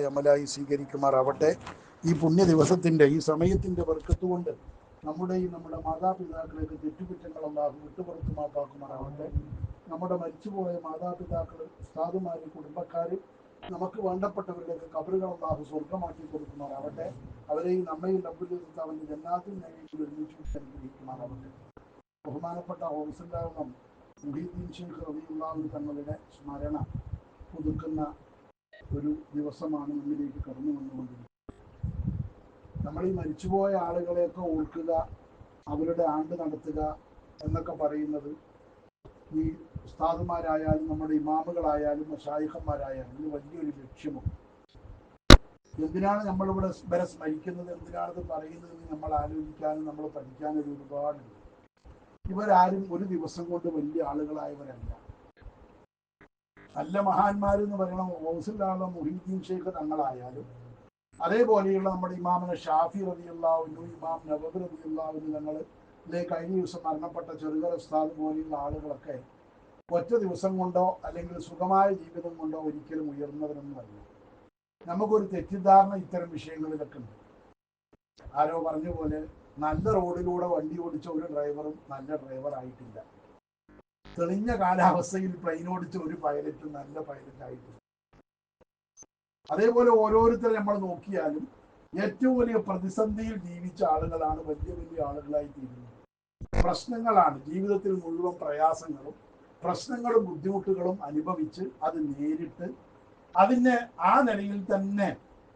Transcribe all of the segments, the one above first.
അമലായി സ്വീകരിക്കുമാറാവട്ടെ. ഈ പുണ്യ ദിവസത്തിൻ്റെ ഈ സമയത്തിൻ്റെ ബർക്കത്തുകൊണ്ട് നമ്മുടെ മാതാപിതാക്കളെയൊക്കെ തെറ്റുകുറ്റങ്ങൾ അല്ലാഹു വിട്ടുപുറത്ത് മാപ്പാക്കുമാറാവട്ടെ. നമ്മുടെ മരിച്ചുപോയ മാതാപിതാക്കൾ, ഉസ്താദുമാർ, കുടുംബക്കാർ, നമുക്ക് വേണ്ടപ്പെട്ടവരുടെയൊക്കെ ഖബറുകൾ അല്ലാഹു സ്വർഗമാക്കി കൊടുക്കുമാറാവട്ടെ. അവരെയും നമ്മയും റബ്ബുൽ അവൻ്റെ ജന്നാത്തിൽ നേരിട്ട് ഒരുമിച്ച് അനുഗ്രഹിക്കുമാറാവട്ടെ. ബഹുമാനപ്പെട്ട ഹൗസുല്ലാഹം മുഹീദ്ദീൻ ശൈഖ് റളിയല്ലാഹു തങ്ങളുടെ സ്മരണ പുതുക്കുന്ന ഒരു ദിവസമാണ് മുന്നിലേക്ക് കടന്നു വന്നുകൊണ്ടിരിക്കുന്നത്. നമ്മൾ ഈ മരിച്ചുപോയ ആളുകളെയൊക്കെ ഓർക്കുക, അവരുടെ ആണ്ട് നടത്തുക എന്നൊക്കെ പറയുന്നത് ഈ ഉസ്താദുമാരായാലും നമ്മുടെ ഇമാമുകളായാലും മശായിഖന്മാരായാലും ഇത് വലിയൊരു ലക്ഷ്യമാണ്. എന്തിനാണ് നമ്മളിവിടെ ഇവരെ സ്മരിക്കുന്നത്, എന്തിനാണിത് പറയുന്നതെന്ന് നമ്മൾ ആലോചിക്കാനും നമ്മൾ പഠിക്കാനും ഒരുപാടുണ്ട്. ഇവരാരും ഒരു ദിവസം കൊണ്ട് വലിയ ആളുകളായവരല്ല. നല്ല മഹാന്മാരെന്ന് പറയണം ഹൗസുല്ലാഹ് മുഹീദ്ദീൻ ശൈഖ് തങ്ങളായാലും, അതേപോലെയുള്ള നമ്മുടെ ഇമാമിനെ ഷാഫി റളിയല്ലാഹു അൻഹു, ഇമാം നവവി റളിയല്ലാഹു അൻഹു തങ്ങൾ, കഴിഞ്ഞ ദിവസം മരണപ്പെട്ട ചെറുകര ഉസ്താദ് പോലെയുള്ള ആളുകളൊക്കെ ഒറ്റ ദിവസം കൊണ്ടോ അല്ലെങ്കിൽ സുഖമായ ജീവിതം കൊണ്ടോ ഒരിക്കലും ഉയർന്നവരൊന്നുമല്ല. നമുക്കൊരു തെറ്റിദ്ധാരണ ഇത്തരം വിഷയങ്ങളിലൊക്കെ ഉണ്ട്. ആരോ പറഞ്ഞ പോലെ നല്ല റോഡിലൂടെ വണ്ടി ഓടിച്ച ഒരു ഡ്രൈവറും നല്ല ഡ്രൈവർ ആയിട്ടില്ല. തെളിഞ്ഞ കാലാവസ്ഥയിൽ പ്ലെയിൻ ഓടിച്ച ഒരു പൈലറ്റും നല്ല പൈലറ്റ് ആയിട്ടില്ല. അതേപോലെ ഓരോരുത്തരും നമ്മൾ നോക്കിയാലും ഏറ്റവും വലിയ പ്രതിസന്ധിയിൽ ജീവിച്ച ആളുകളാണ് വലിയ വലിയ ആളുകളായി തീരുന്നത്. പ്രശ്നങ്ങളാണ് ജീവിതത്തിൽ മുഴുവൻ പ്രശ്നങ്ങളും ബുദ്ധിമുട്ടുകളും അനുഭവിച്ച് അത് നേരിട്ട് അതിനെ ആ നിലയിൽ തന്നെ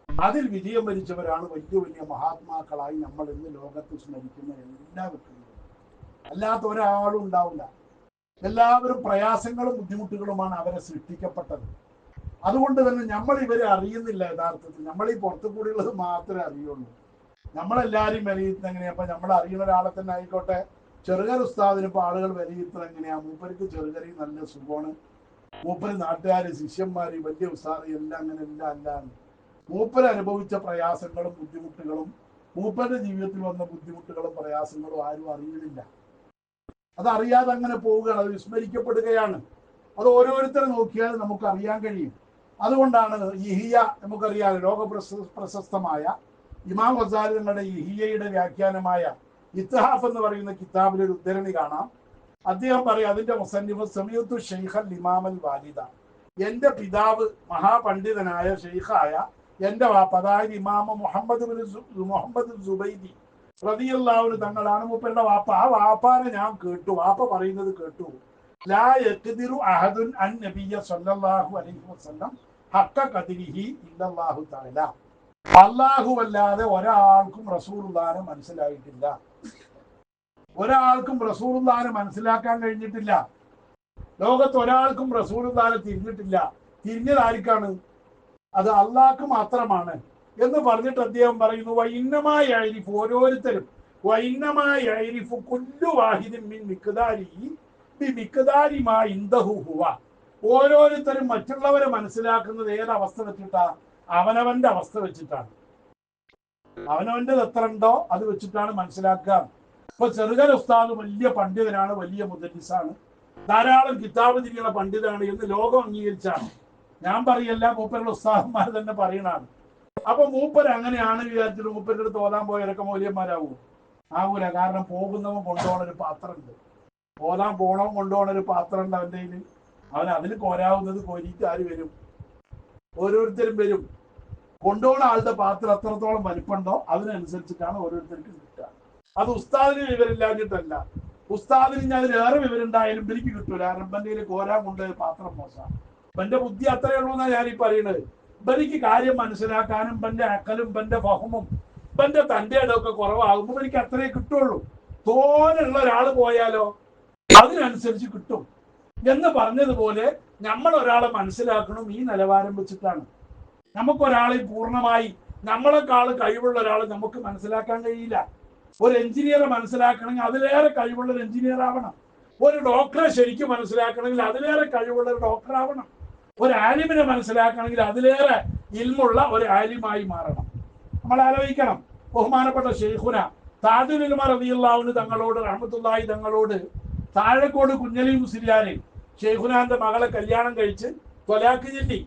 അതിൽ വിജയം വരിച്ചവരാണ് വലിയ വലിയ മഹാത്മാക്കളായി നമ്മൾ ഇന്ന് ലോകത്ത് സ്മരിക്കുന്ന എല്ലാ വ്യക്തികളും. അല്ലാത്ത ഒരാളും ഉണ്ടാവില്ല. എല്ലാവരും പ്രയാസങ്ങളും ബുദ്ധിമുട്ടുകളുമാണ് അവരെ സൃഷ്ടിക്കപ്പെട്ടത്. അതുകൊണ്ട് തന്നെ നമ്മൾ ഇവരെ അറിയുന്നില്ല. യഥാർത്ഥത്തിൽ നമ്മൾ ഈ പുറത്തു കൂടിയുള്ളത് മാത്രമേ അറിയുള്ളൂ. നമ്മളെല്ലാവരും വിലയിരുത്തുന്നത് എങ്ങനെയാ? അപ്പൊ നമ്മൾ അറിയുന്ന ഒരാളെ തന്നെ ആയിക്കോട്ടെ, ചെറുകര ഉസ്താദിന് ഇപ്പൊ ആളുകൾ വിലയിരുത്തുന്നത് എങ്ങനെയാ? മൂപ്പർക്ക് ചെറുകരയും നല്ല സുഖമാണ്, മൂപ്പര് നാട്ടുകാര് ശിഷ്യന്മാര് വലിയ ഉസ്താദ് എല്ലാം അങ്ങനെ എല്ലാം അല്ലാന്ന്. മൂപ്പര് അനുഭവിച്ച പ്രയാസങ്ങളും ബുദ്ധിമുട്ടുകളും മൂപ്പരുടെ ജീവിതത്തിൽ വന്ന ബുദ്ധിമുട്ടുകളും പ്രയാസങ്ങളും ആരും അറിയുന്നില്ല. അതറിയാതെ അങ്ങനെ പോവുകയാണ്, അത് വിസ്മരിക്കപ്പെടുകയാണ്. അത് ഓരോരുത്തരെ നോക്കിയാൽ നമുക്ക് അറിയാൻ കഴിയും. അതുകൊണ്ടാണ് ഇഹിയ, നമുക്കറിയാം, ലോക പ്രശസ്തമായ ഇമാം ഗസാലി തങ്ങളുടെ ഇഹിയയുടെ വ്യാഖ്യാനമായ ഇത്ഹാഫ് എന്ന് പറയുന്ന കിതാബിൽ ഒരു ഉദ്ധരണി കാണാം. അദ്ദേഹം പറയും, അതിന്റെ മുസന്നിഫ് സമീഅത്തു ശൈഖൽ ഇമാമൽ വാലിദ, എന്റെ പിതാവ് മഹാപണ്ഡിതനായ ഷെയ്ഖായ എന്റെ വാപ്പ, അതായത് ഇമാമ മുഹമ്മദ് സുബൈദി റളിയല്ലാഹു അൻഹു തങ്ങളാണ് മൂപ്പരുടെ വാപ്പ. ആ വാപ്പാനെ ഞാൻ കേട്ടു, വാപ്പ പറയുന്നത് കേട്ടു, ലാ യഖ്ദിറു അഹദുൻ അൻ നബിയ്യ സ്വല്ലല്ലാഹു അലൈഹി വസല്ലം ഹഖ ഖദ്രിഹി ഇല്ലല്ലാഹു തആല. അല്ലാഹു അല്ലാതെ ഒരാൾക്കും റസൂലുള്ളാഹിനെ മനസ്സിലായിട്ടില്ല, ഒരാൾക്കും റസൂലുള്ളാഹിനെ മനസ്സിലാക്കാൻ കഴിഞ്ഞിട്ടില്ല. ലോകത്ത് ഒരാൾക്കും റസൂലുള്ളാഹിനെ തിരിഞ്ഞിട്ടില്ല. തിരിഞ്ഞത് ആർക്കാണ്? അത് അള്ളാഹ്ക്ക് മാത്രമാണ് എന്ന് പറഞ്ഞിട്ട് അദ്ദേഹം പറയുന്നു, വൈന്നമായ അരിഫ്, ഓരോരുത്തരും വൈന്നമായ അരിഫ് കുല്ലു വാഹിദിൻ മിൻ മിഖ്ദാരിഹി ബി മിഖ്ദാരി മാ ഇൻദഹു ഹുവ. ഓരോരുത്തരും മറ്റുള്ളവരെ മനസ്സിലാക്കുന്നത് ഏതവസ്ഥ വെച്ചിട്ടാ? അവനവന്റെ അവസ്ഥ വെച്ചിട്ടാണ്. അവനവന്റെ എത്ര ഉണ്ടോ അത് വെച്ചിട്ടാണ് മനസ്സിലാക്കുക. ഇപ്പൊ ചെറുകര ഉസ്താദ് വലിയ പണ്ഡിതനാണ്, വലിയ മുദരിസാണ്, ധാരാളം കിതാബ് തിരിയുള്ള പണ്ഡിതനാണ് എന്ന് ലോകം അംഗീകരിച്ചാണ്. ഞാൻ പറയല്ല, മൂപ്പരുടെ ഉസ്താദന്മാർ തന്നെ പറയണാണ്. അപ്പൊ മൂപ്പർ അങ്ങനെയാണ് വിചാരിച്ചിട്ട് മൂപ്പരുടെ അടുത്ത് ഓതാൻ പോയവരൊക്കെ മൗല്യന്മാരാവൂ? ആവൂല. കാരണം പോകുന്നവൻ കൊണ്ടുപോകണ ഒരു പാത്രമുണ്ട്, ഓതാൻ പോണവൻ കൊണ്ടുപോകണ ഒരു പാത്രമുണ്ട് അവൻ്റെ കയ്യിൽ. അവൻ അതിൽ കോരാവുന്നത് കോരിയിട്ട് ആര് വരും? ഓരോരുത്തരും വരും. കൊണ്ടുപോകുന്ന ആളുടെ പാത്രം എത്രത്തോളം വലിപ്പുണ്ടോ അതിനനുസരിച്ചിട്ടാണ് ഓരോരുത്തർക്കും കിട്ടുക. അത് ഉസ്താദിന് വിവരമില്ലാഞ്ഞിട്ടല്ല, ഉസ്താദിന് ഞാൻ അതിലേറെ വിവരമുണ്ടായാലും എനിക്ക് കിട്ടൂല. കാരണം ഇവന്റെ കോരാൻ കൊണ്ടുപോയ പാത്രം മോശമാണ്. ഇവന്റെ ബുദ്ധി അത്രയേ ഉള്ളൂ എന്നാണ് ഞാനീ പറയുന്നത്. ഇവനിക്ക് കാര്യം മനസ്സിലാക്കാനും ഇവന്റെ അക്കലും ഇവന്റെ ഫഹമും ഇവന്റെ തന്റെ ഇടമൊക്കെ കുറവാകുമ്പോൾ എനിക്ക് അത്രേ കിട്ടുള്ളൂ. തോനുള്ള ഒരാൾ പോയാലോ അതിനനുസരിച്ച് കിട്ടും എന്ന് പറഞ്ഞതുപോലെ നമ്മൾ ഒരാളെ മനസ്സിലാക്കണം ഈ നിലവാരം വെച്ചിട്ടാണ്. നമുക്കൊരാളെ പൂർണ്ണമായി നമ്മളെക്കാൾ കഴിവുള്ള ഒരാളെ നമുക്ക് മനസ്സിലാക്കാൻ കഴിയില്ല. ഒരു എഞ്ചിനീയറെ മനസ്സിലാക്കണമെങ്കിൽ അതിലേറെ കഴിവുള്ള ഒരു എഞ്ചിനീയർ ആവണം. ഒരു ഡോക്ടറെ ശരിക്കും മനസ്സിലാക്കണമെങ്കിൽ അതിലേറെ കഴിവുള്ള ഒരു ഡോക്ടർ ആവണം. ഒരു ആലിമിനെ മനസ്സിലാക്കണമെങ്കിൽ അതിലേറെ ഇൽമുള്ള ഒരു ആലിമായി മാറണം. നമ്മൾ ആലോചിക്കണം. ബഹുമാനപ്പെട്ട ശൈഖുന താജുൽ ഉലമ റളിയല്ലാഹു അൻഹു തങ്ങളോട്, റഹ്മത്തുള്ളാഹി തങ്ങളോട്, താഴക്കോട് കുഞ്ഞലി മുസ്ലിയാരെ ശൈഖുനാന്റെ മകളെ കല്യാണം കഴിച്ച് ത്വലാഖ് ചൊല്ലി.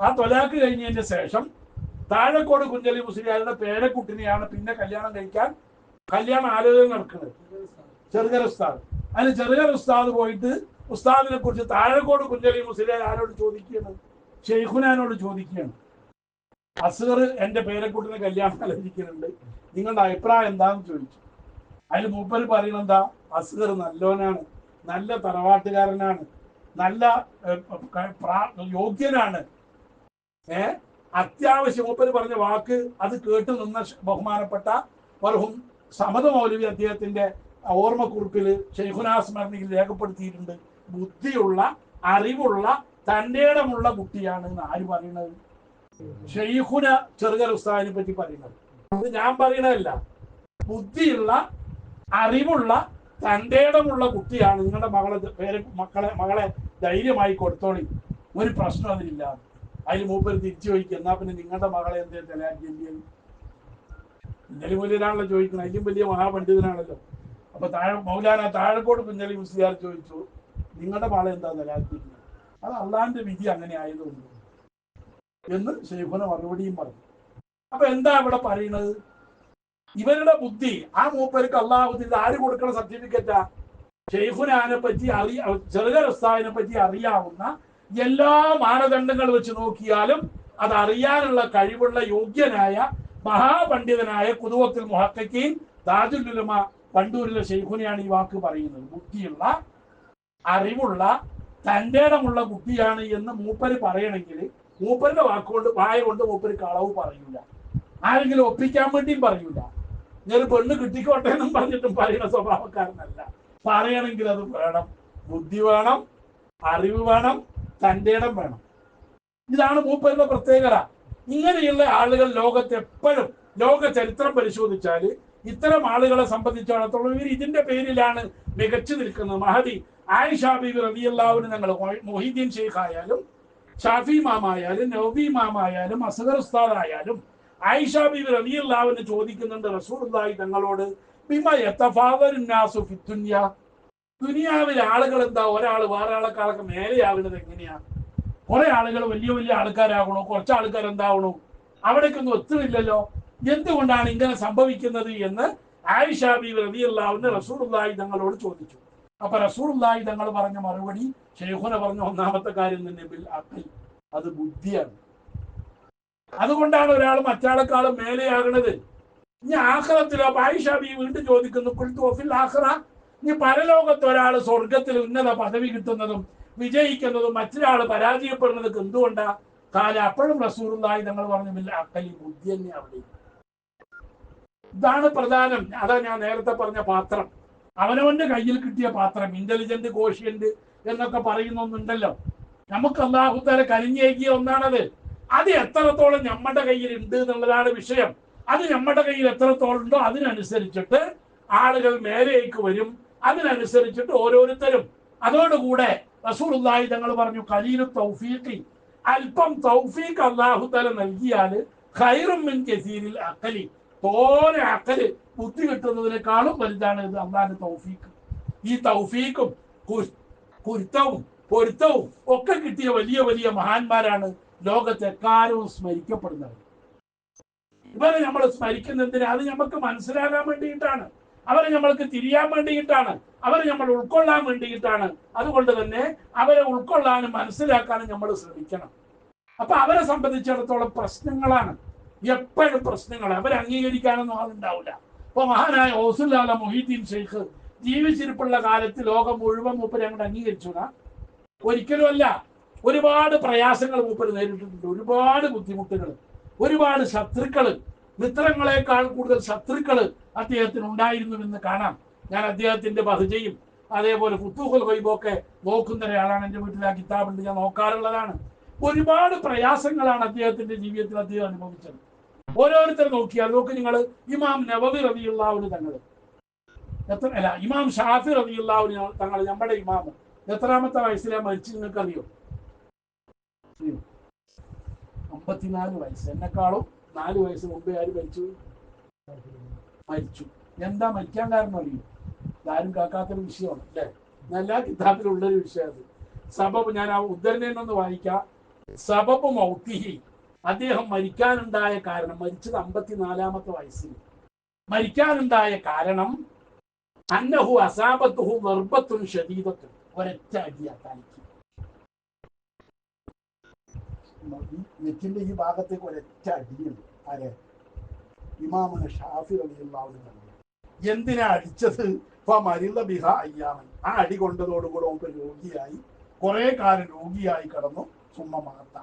ആ തൊലാക്ക് കഴിഞ്ഞതിന്റെ ശേഷം താഴെക്കോട് കുഞ്ഞലി മുസ്ലിയാരുടെ പേരക്കുട്ടിനെയാണ് പിന്നെ കല്യാണം കഴിക്കാൻ കല്യാണ ആലോചന നടക്കുന്നത്. ചെറുകര ഉസ്താദ്. അതിന് ചെറുകര ഉസ്താദ് പോയിട്ട് ഉസ്താദിനെ കുറിച്ച് താഴെക്കോട് കുഞ്ഞലി മുസ്ലിയാർ ആരോട് ചോദിക്കുകയാണ്? ഷെയ്ഖുനാനോട് ചോദിക്കുകയാണ്. അസ്ഗർ എന്റെ പേരക്കുട്ടിനെ കല്യാണം ആലോചിക്കുന്നുണ്ട്, നിങ്ങളുടെ അഭിപ്രായം എന്താന്ന് ചോദിച്ചു. അതിൽ മൂപ്പര് പറയുന്നത് എന്താ? അസ്ഗർ നല്ലോനാണ്, നല്ല തറവാട്ടുകാരനാണ്, നല്ല യോഗ്യനാണ്. അത്യാവശ്യം മൂപ്പര് പറഞ്ഞ വാക്ക് അത് കേട്ടു നിന്ന ബഹുമാനപ്പെട്ട മർഹൂം സമദ് മൗലവി അദ്ദേഹത്തിന്റെ ഓർമ്മക്കുറിപ്പിൽ ഷെയ്ഖുനാ സ്മരണയിൽ രേഖപ്പെടുത്തിയിട്ടുണ്ട്. ബുദ്ധിയുള്ള, അറിവുള്ള, തന്റേടമുള്ള കുട്ടിയാണ് എന്ന് ആര് പറയുന്നത്? ഷെയ്ഖുന ചെറുകര ഉസ്താദിനെ പറ്റി പറയുന്നത്. അത് ഞാൻ പറയണതല്ല. ബുദ്ധിയുള്ള, അറിവുള്ള, തന്റേടമുള്ള കുട്ടിയാണ്. നിങ്ങളുടെ മകളെ ധൈര്യമായി കൊടുത്തോളി, ഒരു പ്രശ്നം അതിലില്ല. അതിൽ മൂപ്പര് തിരിച്ചു ചോദിക്കുക, എന്നാ പിന്നെ നിങ്ങളുടെ മകളെ എന്തേ തലാക്കിയത്? കുഞ്ഞലി മൗലവിയാണല്ലോ ചോദിക്കുന്നത്, അതിലും വലിയ മഹാപണ്ഡിതനാണല്ലോ. അപ്പൊ മൗലാന താഴെക്കോട് കുഞ്ഞലി മുസ്ലിയാർ ചോദിച്ചു, നിങ്ങളുടെ മകളെ എന്താ തലാക്കിയിരുന്നത്? അത് അള്ളാന്റെ വിധി അങ്ങനെ ആയതുകൊണ്ട് എന്ന് ഷെയ്ഖുന മറുപടിയും പറഞ്ഞു. അപ്പൊ എന്താ ഇവിടെ പറയുന്നത്? ഇവരുടെ ബുദ്ധി, ആ മൂപ്പർക്ക് അള്ളാഹുദിൽ ആര് കൊടുക്കണ സർട്ടിഫിക്കറ്റാ? ഷെയ്ഖുനാനെ പറ്റി ചെറുകര ഉസ്താദിനെ പറ്റി അറിയാവുന്ന എല്ലാ മാനദണ്ഡങ്ങൾ വെച്ച് നോക്കിയാലും അത് അറിയാനുള്ള കഴിവുള്ള യോഗ്യനായ മഹാപണ്ഡിതനായ ഖുദവത്തുൽ മുഹഖഖീൻ താജുൽ ഉലമ വണ്ടൂരിലെ ഷെയ്ഖുനയാണ് ഈ വാക്ക് പറയുന്നത്. ബുദ്ധിയുള്ള, അറിവുള്ള, തന്റേടമുള്ള കുട്ടിയാണ് എന്ന് മൂപ്പര് പറയണമെങ്കിൽ മൂപ്പരുടെ വാക്കുകൊണ്ട് വായ കൊണ്ട് മൂപ്പര് കളവ് പറയൂല, ആരെങ്കിലും ഒപ്പിക്കാൻ വേണ്ടിയും പറയൂല. ഞാൻ പെണ്ണ് കിട്ടിക്കോട്ടെ എന്നും പറഞ്ഞിട്ടും പറയുന്ന സ്വഭാവക്കാരനല്ല. പറയണമെങ്കിൽ അത് വേണം, ബുദ്ധി വേണം, അറിവ് വേണം, തന്റേടം വേണം. ഇതാണ് മൂപ്പരുടെ പ്രത്യേകത. ഇങ്ങനെയുള്ള ആളുകൾ ലോകത്ത് എപ്പോഴും, ലോക ചരിത്രം പരിശോധിച്ചാൽ ഇത്തരം ആളുകളെ സംബന്ധിച്ചിടത്തോളം ഇവർ ഇതിന്റെ പേരിലാണ് മികച്ചു നിൽക്കുന്നത്. മഹദി, ആയിഷ ബീബി റളിയല്ലാഹു അൻഹ, ഞങ്ങൾ മൊഹീദ്ദീൻ ഷെയ്ഖ് ആയാലും ഷാഫി ഇമാമായാലും നൗവി ഇമാമായാലും അസ്ഗർ ഉസ്താദ് ആയാലും ആയിഷ ബീബി റളിയല്ലാഹു അൻഹ ചോദിക്കുന്നുണ്ട് റസൂലുള്ളാഹി തങ്ങളോട്, ബിമ യതഫാദലു നാസു ഫി ദുനിയ, ദുനിയാവിലെ ആളുകൾ എന്താ ഒരാൾ വേറെ ആളെക്കാളൊക്കെ മേലെയാകുന്നത് എങ്ങനെയാ? കുറെ ആളുകൾ വലിയ വലിയ ആൾക്കാരാകണോ, കുറച്ച് ആൾക്കാർ എന്താവണോ? അവിടേക്കൊന്നും ഒത്തുമില്ലല്ലോ. എന്തുകൊണ്ടാണ് ഇങ്ങനെ സംഭവിക്കുന്നത് എന്ന് ആയിഷ ബീബി റളിയല്ലാഹു അൻഹ റസൂലുള്ളാഹി തങ്ങളോട് ചോദിച്ചു. അപ്പൊ റസൂലുള്ളാഹി തങ്ങൾ പറഞ്ഞ മറുപടി, ഷെയ്ഖുന പറഞ്ഞ ഒന്നാമത്തെ കാര്യം തന്നെ ബിൽ അഖൽ, അത് ബുദ്ധിയാണ്. അതുകൊണ്ടാണ് ഒരാൾ മറ്റാളെക്കാളും മേലെയാകുന്നത്. ഇനി ആഖിറത്തിലോ? ആയിഷ ബീവി വീണ്ടും ചോദിക്കുന്നു, ഖുൽതു വഫിൽ ആഖിറ, ഇനി പരലോകത്ത് ഒരാൾ സ്വർഗത്തിൽ ഉന്നത പദവി കിട്ടുന്നതും വിജയിക്കുന്നതും മറ്റൊരാൾ പരാജയപ്പെടുന്നതൊക്കെ എന്തുകൊണ്ടാ? കാലം അപ്പോഴും റസൂലുള്ളാഹി തങ്ങൾ പറഞ്ഞു ബിൽ അഖലി, ബുദ്ധി തന്നെ അവിടെ. ഇതാണ് പ്രധാനം. അതാ ഞാൻ നേരത്തെ പറഞ്ഞ പാത്രം, അവനവന്റെ കയ്യിൽ കിട്ടിയ പാത്രം, ഇന്റലിജന്റ് കോഷ്യന്റ് എന്നൊക്കെ പറയുന്നൊന്നുണ്ടല്ലോ. നമുക്ക് അല്ലാഹു തആല കനിഞ്ഞേകിയ ഒന്നാണത്. അത് എത്രത്തോളം നമ്മുടെ കയ്യിൽ ഉണ്ട് എന്നുള്ളതാണ് വിഷയം. അത് നമ്മുടെ കയ്യിൽ എത്രത്തോളം ഉണ്ടോ അതിനനുസരിച്ചിട്ട് ആളുകൾ മേലേക്ക് വരും, അതിനനുസരിച്ചിട്ട് ഓരോരുത്തരും. അതോടുകൂടെ റസൂലുള്ളാഹി തങ്ങൾ പറഞ്ഞു, ഖലീലു തൗഫീഖി, അല്പം തൗഫീഖ് അല്ലാഹു തആല നൽകിയാൽ ഖൈറും മിൻ കസീരിൽ അഖലി, തോനെ അഖല് ബുദ്ധി കിട്ടുന്നതിനേക്കാളും വലുതാണ് ഇത് അള്ളാന്റെ തൗഫീഖ്. ഈ തൗഫീഖും കുരുത്തവും പൊരുത്തവും ഒക്കെ കിട്ടിയ വലിയ വലിയ മഹാന്മാരാണ് ലോകത്തെ എക്കാലവും സ്മരിക്കപ്പെടുന്നത്. ഇവരെ നമ്മൾ സ്മരിക്കുന്നതിന് അത് നമുക്ക് മനസ്സിലാകാൻ വേണ്ടിയിട്ടാണ്, അവരെ നമ്മൾക്ക് തിരിയാൻ വേണ്ടിയിട്ടാണ്, അവരെ നമ്മൾ ഉൾക്കൊള്ളാൻ വേണ്ടിയിട്ടാണ്. അതുകൊണ്ട് തന്നെ അവരെ ഉൾക്കൊള്ളാനും മനസ്സിലാക്കാനും നമ്മൾ ശ്രമിക്കണം. അപ്പൊ അവരെ സംബന്ധിച്ചിടത്തോളം പ്രശ്നങ്ങളാണ്, എപ്പോഴും പ്രശ്നങ്ങൾ. അവരെ അംഗീകരിക്കാനൊന്നും ആളുണ്ടാവില്ല. ഇപ്പൊ മഹാനായ ഗൗസുൽ ആലം മൊഹീദ്ദീൻ ഷെയ്ഖ് ജീവിച്ചിരിപ്പുള്ള കാലത്ത് ലോകം മുഴുവൻ മൂപ്പര് അങ്ങോട്ട് അംഗീകരിച്ചു? ഒരിക്കലും അല്ല. ഒരുപാട് പ്രയാസങ്ങൾ മൂപ്പര് നേരിട്ടിട്ടുണ്ട്, ഒരുപാട് ബുദ്ധിമുട്ടുകൾ, ഒരുപാട് ശത്രുക്കള്, മിത്രങ്ങളെക്കാൾ കൂടുതൽ ശത്രുക്കള് അദ്ദേഹത്തിന് ഉണ്ടായിരുന്നുവെന്ന് കാണാം. ഞാൻ അദ്ദേഹത്തിന്റെ ബഹജയും അതേപോലെ ഫുത്തൂഹുൽ ഗൈബൊക്കെ നോക്കുന്ന ഒരാളാണ്. എൻ്റെ വീട്ടിൽ ആ കിതാബുണ്ട്, ഞാൻ നോക്കാറുള്ളതാണ്. ഒരുപാട് പ്രയാസങ്ങളാണ് അദ്ദേഹത്തിന്റെ ജീവിതത്തിൽ അദ്ദേഹം അനുഭവിച്ചത്. ഓരോരുത്തർ നോക്കിയാൽ നോക്ക് നിങ്ങൾ, ഇമാം നവവി റളിയല്ലാഹു അൻഹു തങ്ങൾ ഇമാം ഷാഫി റളിയല്ലാഹു അൻഹു തങ്ങൾ, നമ്മുടെ ഇമാം എത്രാമത്തെ വയസ്സിലാണ് മരിച്ചു നിങ്ങൾക്കറിയോ? 54 വയസ്സ്. എന്നെക്കാളും 4 വയസ്സ് മുമ്പേ ആര് മരിച്ചു? എന്താ മരിക്കാൻ കാരണം അറിയോ? ആരും കേൾക്കാത്തൊരു വിഷയമാണ് അല്ലേ? എല്ലാ കിതാബിലുള്ളൊരു വിഷയം അത്. സബബ് ഞാൻ ആ ഉദ്ധരണേന്നൊന്ന് വായിക്കാം. സബബ് മൗത്തിഹി, അദ്ദേഹം മരിക്കാനുണ്ടായ കാരണം, മരിച്ചത് 54-ാമത്തെ വയസ്സിൽ. മരിക്കാനുണ്ടായ കാരണം അന്നഹു അസാബത്തുഹു ദർബത്തുൻ ശദീദത്തുൻ, ഒരൊറ്റ അടിയാ തനിക്ക്. നെറ്റിന്റെ ഈ ഭാഗത്തേക്ക് ഒരൊറ്റ അടിയുണ്ട്. ആരെ? ഇമാമുന ഷാഫി റളിയല്ലാഹു അൻഹു. എന്തിനാ അടിച്ചത്? മരിദ ബിഹ അയ്യാമൻ, ആ അടി കൊണ്ടതോടുകൂടെ മൂപ്പർ രോഗിയായി, കുറെ കാലം രോഗിയായി കിടന്നു. സുമ്മ മാത്ത,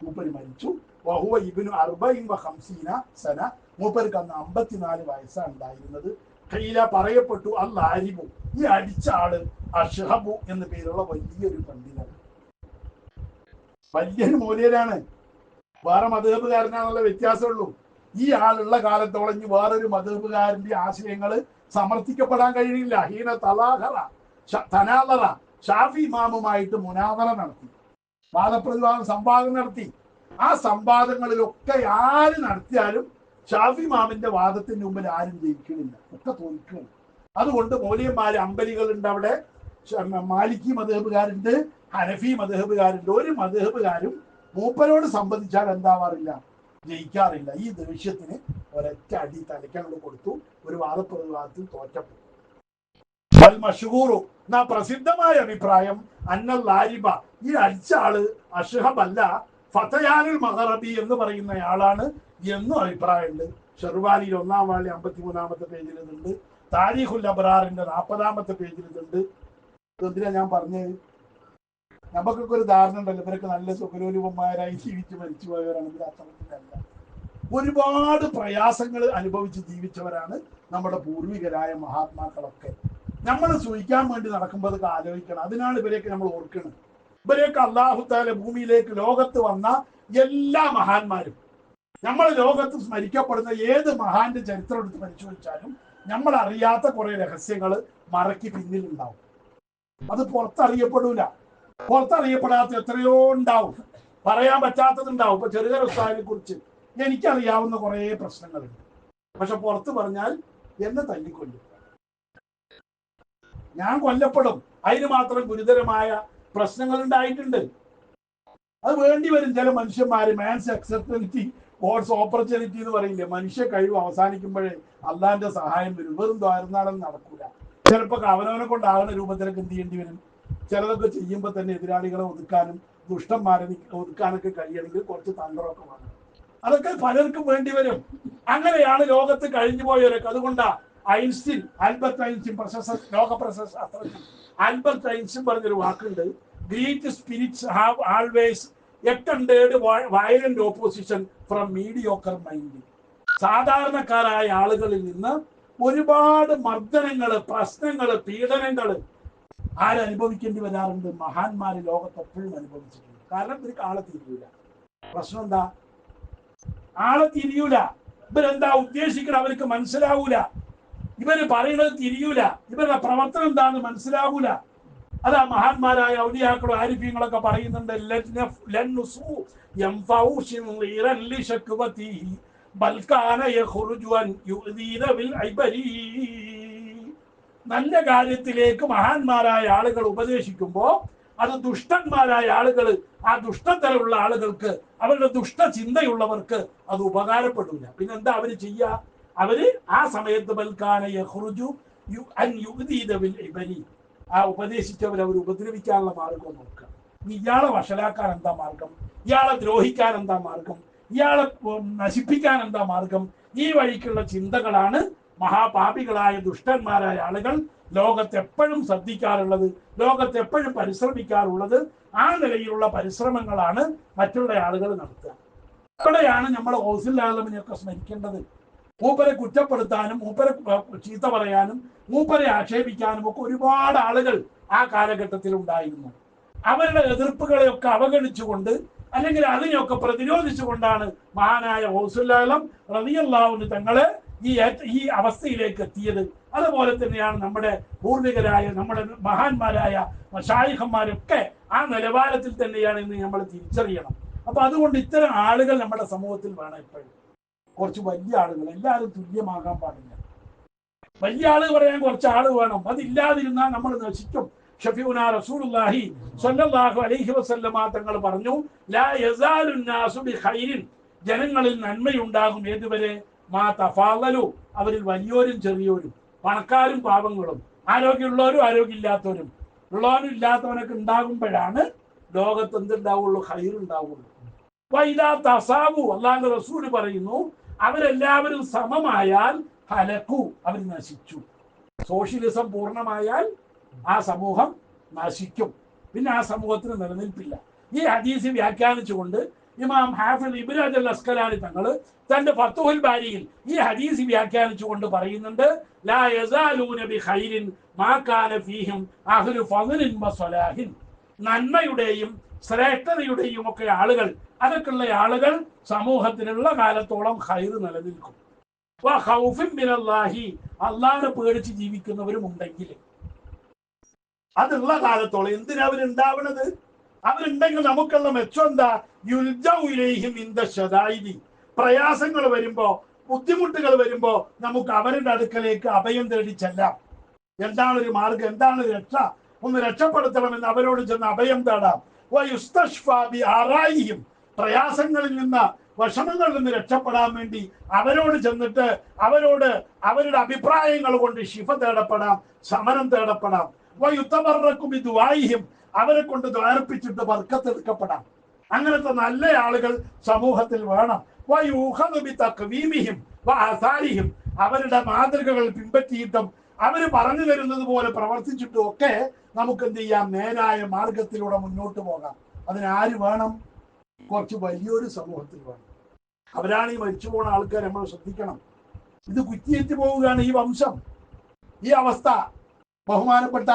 മൂപ്പര് മരിച്ചു. വഹുവ ഇബ്നു 40 സന, മൂപ്പർക്ക് അന്ന് 54 വയസ്സാണ് ഉണ്ടായിരുന്നത്. ഖീല, പറയപ്പെട്ടു, അൽ-ആരിബു, ഈ അടിച്ച ആള് അഷ്ഹബു എന്ന് പേരുള്ള വലിയൊരു പണ്ഡിതനാണ്, വലിയൊരു മൂല്യരാണ്. വേറെ മദ്ഹബുകാരനാണുള്ള വ്യത്യാസമുള്ളൂ. ഈ ആളുള്ള കാലത്തോളം ഇനി വേറൊരു മദ്ഹബുകാരന്റെ ആശയങ്ങൾ സമർത്ഥിക്കപ്പെടാൻ കഴിയില്ല. ഹീന തനാദറ, ഷാഫി ഇമാമുമായിട്ട് മുനാദറ നടത്തി, വാദപ്രതിവാദം, സംവാദം നടത്തി. ആ സംവാദങ്ങളിലൊക്കെ ആര് നടത്തിയാലും ഷാഫി ഇമാമിന്റെ വാദത്തിന് മുമ്പിൽ ആരും ജയിക്കണില്ല, ഒക്കെ തോൽക്കുകയാണ്. അതുകൊണ്ട് മൗലവിമാര്, അമ്പലികളുണ്ട് അവിടെ, മാലിക്കി മദ്ഹബുകാരുണ്ട്, ഹനഫി മദ്ഹബുകാരുണ്ട്. ഒരു മദ്ഹബുകാരും മൂപ്പരോട് സംബന്ധിച്ചാൽ എന്താവാറില്ല, ജയിക്കാറില്ല. ഈ ദേഷ്യത്തിന് ഒരൊറ്റ അടി തലയ്ക്കങ്ങോട് കൊടുത്തു, ഒരു വാദപ്രതിവാദത്തിൽ തോറ്റപ്പെട്ടു. എന്നാ പ്രസിദ്ധമായ അഭിപ്രായം അന്നൽ ആരിബ, ഈ അടിച്ച ആള് അഷ്ഹബല്ല, ഫതയാനുൽ മഗറബി എന്ന് പറയുന്നയാളാണ് എന്നും അഭിപ്രായമുണ്ട്. ഷെർവാനിയിൽ 1-ാം വാള്ളി 53-ാമത്തെ പേജിൽ ഇതുണ്ട്. താരീഖുൽ അബ്റാറിന്റെ 40-ാമത്തെ പേജിൽ ഇതുണ്ട്. എന്തിനാ ഞാൻ പറഞ്ഞത്? നമുക്കൊക്കെ ഒരു ധാരണ ഉണ്ടല്ലോ, ഇവരൊക്കെ നല്ല സുഖലോലുപന്മാരായി ജീവിച്ച് മരിച്ചു പോയവരാണെങ്കിൽ അത്തരത്തിലല്ല. ഒരുപാട് പ്രയാസങ്ങൾ അനുഭവിച്ച് ജീവിച്ചവരാണ് നമ്മുടെ പൂർവികരായ മഹാത്മാക്കളൊക്കെ. നമ്മൾ സൂഹിക്കാൻ വേണ്ടി നടക്കുമ്പോൾ അതൊക്കെ ആലോചിക്കണം. അതിനാണ് ഇവരെയൊക്കെ നമ്മൾ ഓർക്കുന്നത്. ഇവരെയൊക്കെ അല്ലാഹു തആല ഭൂമിയിലേക്ക് ലോകത്ത് വന്ന എല്ലാ മഹാന്മാരും, നമ്മൾ ലോകത്ത് സ്മരിക്കപ്പെടുന്ന ഏത് മഹാന്റെ ചരിത്രം എടുത്ത് പരിശോധിച്ചാലും നമ്മൾ അറിയാത്ത കുറെ രഹസ്യങ്ങൾ മറയ്ക്ക് പിന്നിലുണ്ടാവും. അത് പുറത്തറിയപ്പെടൂല. പുറത്തറിയപ്പെടാത്ത എത്രയോ ഉണ്ടാവും, പറയാൻ പറ്റാത്തതുണ്ടാവും. ഇപ്പൊ ചെറുകര ഉസ്താദിനെ കുറിച്ച് എനിക്കറിയാവുന്ന കുറെ പ്രശ്നങ്ങളുണ്ട്, പക്ഷെ പുറത്ത് പറഞ്ഞാൽ എന്നെ തല്ലിക്കൊല്ലും, ഞാൻ കൊല്ലപ്പെടും. അതിന് മാത്രം ഗുരുതരമായ പ്രശ്നങ്ങൾ ഉണ്ടായിട്ടുണ്ട്. അത് വേണ്ടി വരും. ചില മനുഷ്യന്മാര് മാൻസ് അക്സെപ്റ്റബിലിറ്റി ഗോഡ്സ് ഓപ്പർച്യൂണിറ്റി എന്ന് പറയില്ലേ, മനുഷ്യ കഴിവ് അവസാനിക്കുമ്പോഴേ അള്ളാന്റെ സഹായം വരും. വെറും ദ്വാരനാടൻ നടക്കൂല. ചിലപ്പോൾ അവനവനെ കൊണ്ടാകുന്ന രൂപത്തിലൊക്കെ എന്ത് ചെയ്യേണ്ടി വരും. ചിലതൊക്കെ ചെയ്യുമ്പോൾ തന്നെ എതിരാളികളെ ഒതുക്കാനും ദുഷ്ടന്മാരെ ഒതുക്കാനൊക്കെ കഴിയണമെങ്കിൽ കുറച്ച് തന്ത്രമൊക്കെ വേണം. അതൊക്കെ പലർക്കും വേണ്ടി വരും. അങ്ങനെയാണ് ലോകത്ത് കഴിഞ്ഞു പോയവരൊക്കെ. അതുകൊണ്ടാ ഐൻസ്റ്റീൻ, ആൽബർട്ട് ഐൻസ്റ്റീൻ, ലോക പ്രശസ്ത ആൽബർട്ട് ഐൻസ്റ്റീൻ പറഞ്ഞൊരു വാക്കുണ്ട്, great spirits have always encountered violent opposition from mediocre mind. സാധാരണക്കാരായ ആളുകളിൽ നിന്ന് ഒരുപാട് മർദ്ദനങ്ങള്, പ്രശ്നങ്ങള്, പീഡനങ്ങള് ആരനുഭവിക്കേണ്ടി വരാറുണ്ട്? മഹാന്മാര് ലോകത്ത് എപ്പോഴും അനുഭവിച്ചിട്ടുണ്ട്. കാരണം ഇവർക്ക് ആളെ തിരിയൂല. പ്രശ്നം എന്താ? ആളെ തിരിയൂല. ഇവരെന്താ ഉദ്ദേശിക്കണം അവർക്ക് മനസ്സിലാവൂല. ഇവര് പറയുന്നത് തിരിയൂല. ഇവരുടെ പ്രവർത്തനം എന്താന്ന് മനസ്സിലാവൂല. അതാ മഹാന്മാരായ ഔലിയാക്കളും ആരിഫ്യങ്ങളൊക്കെ പറയുന്നുണ്ട്, നല്ല കാര്യത്തിലേക്ക് മഹാന്മാരായ ആളുകൾ ഉപദേശിക്കുമ്പോൾ അത് ദുഷ്ടന്മാരായ ആളുകൾ, ആ ദുഷ്ടതരമുള്ള ആളുകൾക്ക്, അവരുടെ ദുഷ്ടചിന്തയുള്ളവർക്ക് അത് ഉപകാരപ്പെടില്ല. പിന്നെന്താ അവര് ചെയ്യുക? അവര് ആ സമയത്ത് ആ ഉപദേശിച്ചവർ അവർ ഉപദ്രവിക്കാനുള്ള മാർഗം നോക്കുക. ഇയാളെ വഷളാക്കാൻ എന്താ മാർഗം? ഇയാളെ ദ്രോഹിക്കാൻ എന്താ മാർഗം? ഇയാളെ നശിപ്പിക്കാൻ എന്താ മാർഗം? ഈ വഴിക്കുള്ള ചിന്തകളാണ് മഹാപാപികളായ ദുഷ്ടന്മാരായ ആളുകൾ ലോകത്ത് എപ്പോഴും ശ്രദ്ധിക്കാറുള്ളത്, ലോകത്ത് എപ്പോഴും പരിശ്രമിക്കാറുള്ളത്. ആ നിലയിലുള്ള പരിശ്രമങ്ങളാണ് മറ്റുള്ള ആളുകൾ നടത്തുക. അവിടെയാണ് നമ്മൾ ഹൗസില്ലാലമിനെയൊക്കെ സ്മരിക്കേണ്ടത്. മൂപ്പരെ കുറ്റപ്പെടുത്താനും മൂപ്പരെ ചീത്ത പറയാനും മൂപ്പരെ ആക്ഷേപിക്കാനും ഒക്കെ ഒരുപാട് ആളുകൾ ആ കാലഘട്ടത്തിൽ ഉണ്ടായിരുന്നു. അവരുടെ എതിർപ്പുകളെയൊക്കെ അവഗണിച്ചുകൊണ്ട് അല്ലെങ്കിൽ അതിനെയൊക്കെ പ്രതിരോധിച്ചുകൊണ്ടാണ് മഹാനായ ഹൗസുല്ലാലം റളിയല്ലാഹു അൻഹു തങ്ങളെ ഈ അവസ്ഥയിലേക്ക് എത്തിയത്. അതുപോലെ തന്നെയാണ് നമ്മുടെ പൂർവികരായ നമ്മുടെ മഹാന്മാരായ മശായിഖന്മാരൊക്കെ ആ നിലവാരത്തിൽ തന്നെയാണ് ഇന്ന് നമ്മൾ തിരിച്ചറിയണം. അപ്പൊ അതുകൊണ്ട് ഇത്തരം ആളുകൾ നമ്മുടെ സമൂഹത്തിൽ വേണം. എപ്പോഴും കുറച്ച് വലിയ ആളുകൾ, എല്ലാവരും തുല്യമാകാൻ പാടില്ല. വലിയ ആള് പറയാൻ കുറച്ച് ആള് വേണം. അതില്ലാതിരുന്നാൽ നമ്മൾ നശിക്കും. ഷഫീഉനാ റസൂലുള്ളാഹി സ്വല്ലല്ലാഹു അലൈഹി വസല്ലമ തങ്ങൾ പറഞ്ഞു, ലാ യസാലു നാസു ബിഖൈരിൻ, ജനങ്ങളിൽ നന്മയുണ്ടാകും ഏതുവരെ, മാ തഫാളലു, അവരിൽ വലിയോരും ചെറിയോരും, പണക്കാരും പാവങ്ങളും, ആരോഗ്യമുള്ളവരും ആരോഗ്യമില്ലാത്തവരും, ഉള്ളവനും ഇല്ലാത്തവനൊക്കെ ഉണ്ടാകുമ്പോഴാണ് ലോകത്ത് എന്തുണ്ടാവുള്ളൂ, ഖൈർ ഉണ്ടാവുള്ളൂ. വൈദാ തസാവു, അല്ലാഹുവിന്റെ റസൂൽ പറയുന്നു, അവരെല്ലാവരും സമമായാൽ ഹലക്കു, അവർ നശിച്ചു. സോഷ്യലിസം പൂർണ്ണമായാൽ ആ സമൂഹം നശിക്കും, പിന്നെ ആ സമൂഹത്തിന് നിലനിൽപ്പില്ല. ഈ ഹദീസ് വ്യാഖ്യാനിച്ചുകൊണ്ട് ഇമാം ഹാഫിദ് ഇബ്നു ഹജർ അസ്കലാനി തങ്ങൾ തന്റെ ഫത്ഹുൽ ബാരിയിൽ ഈ ഹദീസ് വ്യാഖ്യാനിച്ചുകൊണ്ട് പറയുന്നുണ്ട്, ലാ യസാലൂന ബിഖൈരിൻ മാ കാന ഫീഹിം അഹ്ലു ഫദ്ലിൻ വസലാഹിൻ, നന്മയുടെയും ശ്രേഷ്ഠതയുടെയും ഒക്കെ ആളുകൾ, അതൊക്കെയുള്ള ആളുകൾ സമൂഹത്തിലുള്ള കാലത്തോളം ഖൈർ നിലനിൽക്കും. വഖൗഫിൻ മിനല്ലാഹി, അല്ലാഹുവിനെ പേടിച്ച് ജീവിക്കുന്നവരും ഉണ്ടെങ്കിൽ അതുള്ള കാലത്തോളം എന്തിനാ അവരുണ്ടാവണത്? അവരുണ്ടെങ്കിൽ നമുക്കുള്ള മെച്ചം എന്താ? യുൽജഉലൈഹിം ഇൻദ ശദായിദി, പ്രയാസങ്ങൾ വരുമ്പോ, ബുദ്ധിമുട്ടുകൾ വരുമ്പോ നമുക്ക് അവരുടെ അടുക്കലേക്ക് അഭയം തേടി ചെല്ലാം. എന്താണ് ഒരു മാർഗം, എന്താണ് രക്ഷ, ഒന്ന് രക്ഷപ്പെടുത്തണമെന്ന് അവരോട് ചെന്ന് അഭയം തേടാം. വയുസ്തശ്ഫാ ബി ആറായിഹിം, പ്രയാസങ്ങളിൽ നിന്ന്, വിഷമങ്ങളിൽ നിന്ന് രക്ഷപ്പെടാൻ വേണ്ടി അവരോട് ചെന്നിട്ട് അവരോട് അവരുടെ അഭിപ്രായങ്ങൾ കൊണ്ട് ശിഫ തേടപ്പെടാം, ശമനം തേടപ്പെടാം. വയുത്തബറക്കു ബി ദുആഇഹിം, അവരെ കൊണ്ട് ദ്വാരപ്പിച്ചിട്ട് ബർക്കത്തെടുക്കപ്പെടാം. അങ്ങനത്തെ നല്ല ആളുകൾ സമൂഹത്തിൽ വേണം. വയൂഖദു ബി തഖ്വീമിഹിം വആസാരിഹിം, അവരുടെ മാതൃകകൾ പിൻപറ്റിയിട്ടും അവര് പറഞ്ഞു തരുന്നത് പോലെ പ്രവർത്തിച്ചിട്ടും ഒക്കെ നമുക്ക് എന്ത് ചെയ്യാം, നേരായ മാർഗത്തിലൂടെ മുന്നോട്ട് പോകാം. അതിനാര് വേണം? കുറച്ച് വലിയൊരു സമൂഹത്തിൽ വേണം. അവരാണ് ഈ മരിച്ചു പോണ ആൾക്കാർ. നമ്മൾ ശ്രദ്ധിക്കണം, ഇത് കുറ്റിയേറ്റ് പോവുകയാണ് ഈ വംശം, ഈ അവസ്ഥ. ബഹുമാനപ്പെട്ട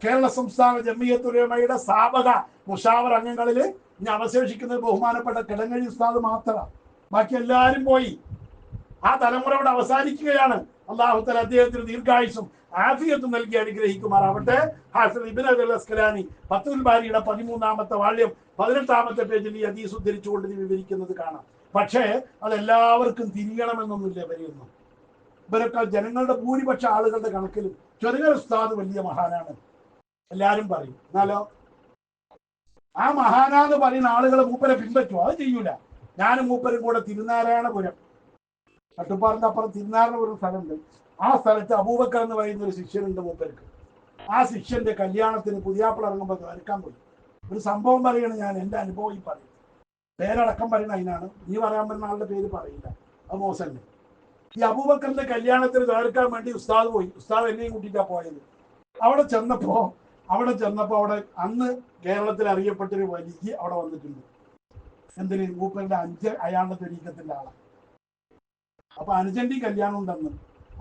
കേരള സംസ്ഥാന ജംഇയ്യത്തുൽ ഉലമയുടെ സ്ഥാപക മുഷാവർ അംഗങ്ങളിൽ ഇനി അവശേഷിക്കുന്നത് ബഹുമാനപ്പെട്ട കിടങ്ങഴി ഉസ്താദ് മാത്രമാണ്. ബാക്കി എല്ലാവരും പോയി. ആ തലമുറയോട് അവസാനിക്കുകയാണ്. അല്ലാഹു തആല അദ്ദേഹത്തിന് ദീർഘായുസ്സും ആഫിയത്തും നൽകി അനുഗ്രഹിക്കുമാറാവട്ടെ. ഹാഫിദ് ഇബ്നു ഹജർ അസ്കലാനി ഫത്ഹുൽ ബാരിയുടെ 13-ാമത്തെ വാള്യം 18-ാമത്തെ പേജിൽ ഈ ഹദീസ് ഉദ്ധരിച്ചുകൊണ്ട് വിവരിക്കുന്നത് കാണാം. പക്ഷേ അതെല്ലാവർക്കും തിരിയണമെന്നൊന്നുമില്ല. ഇവരെയൊന്നും, ഇവരൊക്കെ ജനങ്ങളുടെ ഭൂരിപക്ഷ ആളുകളുടെ കണക്കിലും ചെറിയ ഉസ്താദ് വലിയ മഹാനാണ് എല്ലാരും പറയും. എന്നാലോ ആ മഹാനാന്ന് പറയുന്ന ആളുകൾ മൂപ്പരെ പിൻപറ്റുമോ? അത് ചെയ്യൂല. ഞാനും മൂപ്പരും കൂടെ തിരുനാരായണപുരം, കട്ടുപ്പാറിന്റെ അപ്പുറം തിരുനാരായണപുരം സ്ഥലമുണ്ട്. ആ സ്ഥലത്ത് അബൂബക്കർ എന്ന് പറയുന്ന ഒരു ശിഷ്യനുണ്ട് മൂപ്പർക്ക്. ആ ശിഷ്യന്റെ കല്യാണത്തിന് പുതിയാപ്പിള ഇറങ്ങുമ്പോൾ വരക്കാൻ പോയി. ഒരു സംഭവം പറയണം, ഞാൻ എൻ്റെ അനുഭവം ഈ പറയും. പേരടക്കം പറയുന്ന അതിനാണ്, നീ പറയാൻ പറ്റുന്ന ആളുടെ പേര് പറയില്ല, അത് മോശമല്ലേ. ഈ അബൂബക്കറിന്റെ കല്യാണത്തിന് ദ്വാരക്കാൻ വേണ്ടി ഉസ്താദ് പോയി. ഉസ്താദ് എന്നെയും കൂട്ടിയിട്ടാ പോയത്. അവിടെ ചെന്നപ്പോ അവിടെ അന്ന് കേരളത്തിൽ അറിയപ്പെട്ടൊരു വലിയ അവിടെ വന്നിട്ടുണ്ട്. എന്തിന്? മൂപ്പരുടെ അയാളുടെ ത്വരീക്കത്തിന്റെ ആളാണ്. അപ്പൊ അനുജന്റെ കല്യാണം ഉണ്ടെന്ന്.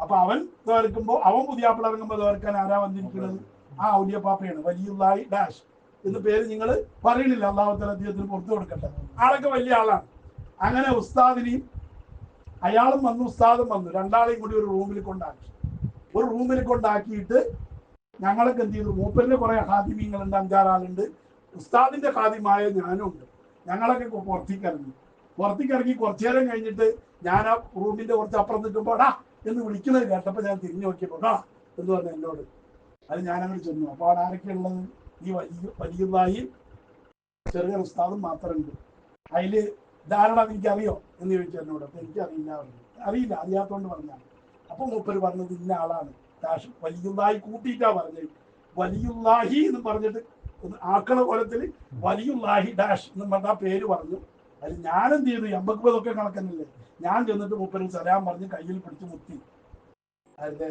അപ്പൊ അവൻ ദ്വാരക്കുമ്പോ, അവൻ പുതിയാപ്പിള ഇറങ്ങുമ്പോ ദ്വാരക്കാൻ ആരാ വന്നിരിക്കുന്നത്? ആ ഔലിയപ്പാപ്പയാണ്. വലിയുള്ളാഹി ഡാഷ് എന്ന് പേര് നിങ്ങൾ പറയണില്ല, അല്ലാഹു തആല അദ്ദേഹത്തിന് പുറത്തു കൊടുക്കട്ടെ. ആളൊക്കെ വലിയ ആളാണ്. അങ്ങനെ ഉസ്താദിനെയും, അയാളും വന്നു ഉസ്താദും വന്നു, രണ്ടാളെയും കൂടി ഒരു റൂമിൽ കൊണ്ടാക്കിയിട്ട് ഞങ്ങളൊക്കെ എന്ത് ചെയ്തു, മൂപ്പരിന്റെ കുറെ ഹാദിമീങ്ങളുണ്ട്, 5-6 ആളുണ്ട്, ഉസ്താദിന്റെ ഹാദിമായ ഞാനും ഉണ്ട്. ഞങ്ങളൊക്കെ പുറത്തേക്കിറങ്ങി കുറച്ചു നേരം കഴിഞ്ഞിട്ട് ഞാൻ ആ റൂമിന്റെ കുറച്ച് അപ്പുറം നിൽക്കുമ്പോടാ എന്ന് വിളിക്കുന്നത് കേട്ടപ്പോ ഞാൻ തിരിഞ്ഞു നോക്കിയപ്പോടാ എന്ന് പറഞ്ഞു എന്നോട്. അത് ഞാനങ്ങനെ ചെന്നു. അപ്പൊ അവിടെ ആരൊക്കെയുള്ളത്? ഈ വലിയുള്ളാഹി ചെറിയ ഉസ്താദും മാത്രമുണ്ട്. അതില് ധാരണ എനിക്കറിയോ എന്ന് ചോദിച്ചു എന്നോട്. അപ്പൊ അറിയില്ല, അറിയാത്തോണ്ട് പറഞ്ഞാണ്. അപ്പൊ മൂപ്പര് പറഞ്ഞത് ഇന്ന ആളാണ് ഡാഷ്. വലിയുള്ളാഹി കൂട്ടിയിട്ടാ പറഞ്ഞത്. വലിയുള്ളാഹി എന്ന് പറഞ്ഞിട്ട് ആക്കണ കൊലത്തിൽ വലിയുള്ളാഹി ഡാഷ് എന്ന് പറഞ്ഞ പേര് പറഞ്ഞു. അതിൽ ഞാനെന്ത് ചെയ്തു, 80 കണക്കന്നല്ലേ, ഞാൻ ചെന്നിട്ട് മൂപ്പര് സലാം പറഞ്ഞ് കയ്യിൽ പിടിച്ച് മുത്തി. അതിന്റെ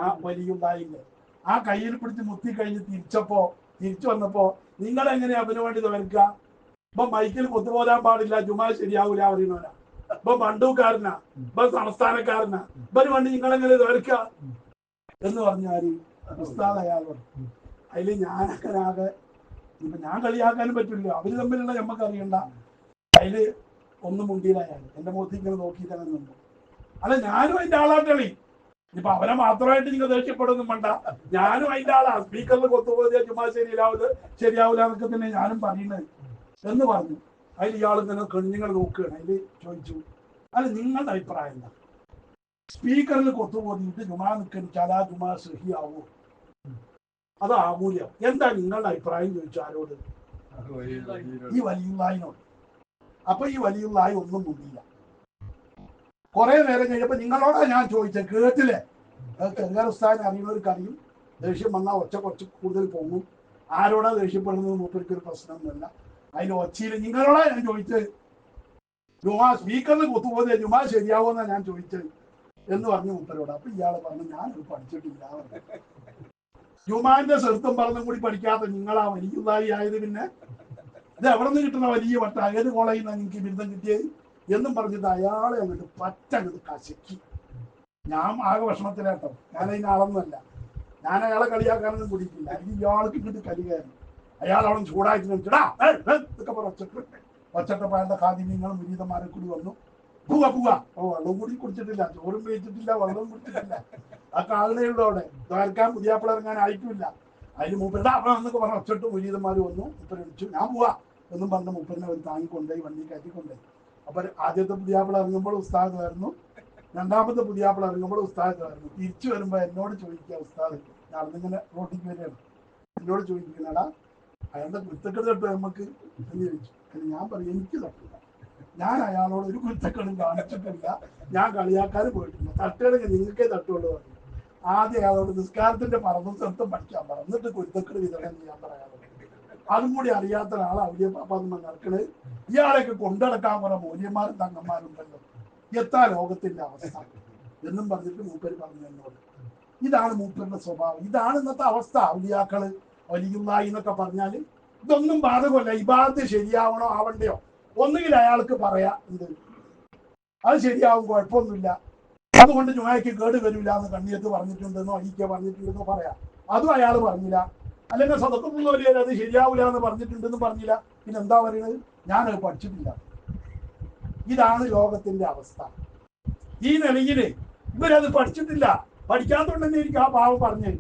ആ വലിയുള്ളാഹിന്റെ ആ കയ്യിൽ പിടിച്ച് മുത്തി കഴിഞ്ഞ് തിരിച്ചു വന്നപ്പോ നിങ്ങൾ എങ്ങനെ അതിനു വേണ്ടി ദ്വാരക്കുക? ഇപ്പൊ മൈക്കിൽ കൊത്തുപോരാൻ പാടില്ല, ജുമാ ശരിയാവൂല പറയുന്നവരാ. ഇപ്പൊ മണ്ടൂക്കാരനാ, ഇപ്പൊ സംസ്ഥാനക്കാരനാ, ഇവന് വേണ്ടി നിങ്ങളെങ്ങനെ ദ്വാരക്കുക എന്ന് പറഞ്ഞാല് ഉസ്താദ് അയാൾ പറഞ്ഞു. അതില് ഞാനങ്ങനെ ആകെ, ഇപ്പൊ ഞാൻ കളിയാക്കാനും പറ്റില്ല, അവര് തമ്മിലുള്ള നമ്മക്ക് അറിയണ്ട. അതില് ഒന്നും മുണ്ടിയിലായാലും എന്റെ മുഖത്ത് ഇങ്ങനെ നോക്കിയിട്ട് അങ്ങനെ നിന്നു. അല്ല, ഞാനും അതിന്റെ ആളാട്ടളി. ഇപ്പൊ അവരെ മാത്രമായിട്ട് നിങ്ങൾ ദേഷ്യപ്പെടുന്നു വേണ്ട, ഞാനും അതിന്റെ ആളാ. സ്പീക്കറിൽ കൊത്തുപോയ ചുമ്മാ ശരിയാവൂല എന്നൊക്കെ തന്നെ ഞാനും പറയുന്നത് എന്ന് പറഞ്ഞു. അതിൽ ഇയാൾ ഇങ്ങനെ നിങ്ങൾ നോക്കുകയാണ്. അതിൽ ചോദിച്ചു, അല്ല നിങ്ങളുടെ അഭിപ്രായം എന്താ? സ്പീക്കറിൽ കൊത്തുപോയിട്ട് ജുമാ നിൽക്കാൻ ചലാ ജുമാ സഹിയാവോ? അത് ആകൂല. എന്താ നിങ്ങളുടെ അഭിപ്രായം ചോദിച്ചു ആരോട്? ഈ വലിയുള്ളാഹിനോട്. അപ്പൊ ഈ വലിയുള്ളാഹി ഒന്നും മുണ്ടില്ല. കുറെ നേരം കഴിഞ്ഞപ്പോ നിങ്ങളോടാ ഞാൻ ചോദിച്ചത്, കേട്ടില്ലേ? ചെറുകാർ ഉസ്താദിനെ അറിയുന്നവർക്ക് അറിയും. ദേഷ്യം വന്നാൽ ഒച്ച കുറച്ച് കൂടുതൽ പോകും. ആരോടാ ദേഷ്യപ്പെടുന്നത് മൂപ്പർക്ക് ഒരു പ്രശ്നമൊന്നുമല്ല. അതിന്റെ ഒച്ചയിൽ നിങ്ങളോടാ ഞാൻ ചോദിച്ചത്. ജുമാ സ്പീക്കറിന് കുത്തുപോലെ ജുമാ ശരിയാവുമെന്നാ ഞാൻ ചോദിച്ചത് എന്ന് പറഞ്ഞു മൂപ്പരോട്. അപ്പൊ ഇയാള് പറഞ്ഞു ഞാനത് പഠിച്ചിട്ടില്ല. ജുമാന്റെ ശ്രദ്ധം പറഞ്ഞും കൂടി പഠിക്കാത്ത നിങ്ങളാ വലിയുള്ളാഹി ആയത്. പിന്നെ അത് എവിടെ നിന്ന് കിട്ടുന്ന വലിയ വട്ട, ഏത് കോളേജിൽ നിന്നാണ് നിങ്ങൾക്ക് ബിരുദം കിട്ടിയത് എന്നും പറഞ്ഞിട്ട് അയാളെ അങ്ങോട്ട് പറ്റങ്ങോട്ട് കശക്കി. ഞാൻ ആകെ വിഷമത്തിലാട്ടോ. ഞാനതിന് ആളൊന്നുമല്ല. ഞാൻ അയാളെ കളിയാക്കാനൊന്നും കുടിക്കില്ല. എനിക്ക് ഇയാൾക്ക് ഇങ്ങോട്ട് കലികായിരുന്നു. അയാൾ അവിടെ ചൂടായിട്ട് ഇതൊക്കെ ഒച്ചട്ടപ്പോ അയാളുടെ ഖാദിമ്യങ്ങളും മുരീദന്മാരെ കൂടി വന്നു. പോവാ വെള്ളം കൂടി കുടിച്ചിട്ടില്ല, ചോറും കഴിച്ചിട്ടില്ല, വെള്ളവും കുടിച്ചിട്ടില്ല. ആ കാളനയുള്ളൂ അവിടെ. ദ്വാരക്കാൻ പുതിയാപ്പിള ഇറങ്ങാൻ ആയിട്ടില്ല. അതിന് മൂപ്പരുടെ എന്നൊക്കെ പറഞ്ഞ ഒച്ചട്ട് മുരീദന്മാർ വന്നു. മൂപ്പര് വിളിച്ചു, ഞാൻ പോവാ എന്നും പറഞ്ഞ മൂപ്പരിനെ അവർ താങ്ങിക്കൊണ്ടേ വണ്ടി കയറ്റിക്കൊണ്ടേ. അപ്പൊ ആദ്യത്തെ പുതിയാപ്പിള ഇറങ്ങുമ്പോൾ ഉസ്താദ് ആയിരുന്നു, രണ്ടാമത്തെ പുതിയാപ്പിള ഇറങ്ങുമ്പോൾ ഉസ്താദ് ആയിരുന്നു. തിരിച്ചു വരുമ്പോ എന്നോട് ചോദിക്കുക, ഉസ്താദ് നടന്നിങ്ങനെ റോട്ടിക്ക് വരികയാണ്, എന്നോട് ചോദിക്കുന്നടാ അയാളുടെ കുരുത്തക്കേട് തട്ടു നമുക്ക് എന്ന് ചോദിച്ചു. ഞാൻ പറയും എനിക്ക് തട്ടില്ല, ഞാൻ അയാളോട് ഒരു കുരുത്തക്കേടും കാണിച്ചിട്ടില്ല, ഞാൻ കളിയാക്കാനും പോയിട്ടില്ല, തട്ടുകയാണെങ്കിൽ നിങ്ങൾക്കേ തട്ടുള്ളൂ പറഞ്ഞു. ആദ്യം അയാളോട് നിസ്കാരത്തിന്റെ പറമ്പും സ്വന്തം പഠിക്കാൻ പറഞ്ഞു, എന്നിട്ട് കുരുത്തക്കേട് വിതരണം ചെയ്യാൻ പറയാതെ. അതും കൂടി അറിയാത്ത ഒരാളെ ഔലിയ പാപ്പാന്ന് നടക്കണത്. ഇയാളെയൊക്കെ കൊണ്ടുനടക്കാൻ കുറെ മൂല്യന്മാരും തങ്ങന്മാരും ഉണ്ടല്ലോ, എത്താ ലോകത്തിന്റെ അവസ്ഥ എന്നും പറഞ്ഞിട്ട് മൂപ്പര് പറഞ്ഞു എന്നോട്. ഇതാണ് മൂപ്പരുടെ സ്വഭാവം, ഇതാണ് ഇന്നത്തെ അവസ്ഥ. ഔലിയാക്കള് വലിയുള്ളാഹി എന്നൊക്കെ പറഞ്ഞാൽ ഇതൊന്നും ബാധകമല്ല. ഇബാദത്ത് ശരിയാവണോ ആവണ്ടയോ, ഒന്നുകിൽ അയാൾക്ക് പറയാ എന്ത് അത് ശരിയാവും, കുഴപ്പമൊന്നുമില്ല, അതുകൊണ്ട് ജുമായ്ക്ക് കേട് വരില്ല എന്ന് കണ്ണിയത്ത് പറഞ്ഞിട്ടുണ്ടെന്നോ ഈക്ക പറഞ്ഞിട്ടുണ്ടെന്നോ പറയാം. അതും അയാൾ പറഞ്ഞില്ല. അല്ലെങ്കിൽ സദഖത്തുൽ വലിയ അത് ശരിയാവില്ല എന്ന് പറഞ്ഞിട്ടുണ്ടെന്ന് പറഞ്ഞില്ല. പിന്നെ എന്താ പറയുന്നത്? ഞാനത് പഠിച്ചിട്ടില്ല. ഇതാണ് ലോകത്തിന്റെ അവസ്ഥ. ഈ നിലയില് ഇവരത് പഠിച്ചിട്ടില്ല. പഠിക്കാത്തോണ്ടെന്നെ എനിക്ക് ആ പാവം പറഞ്ഞു.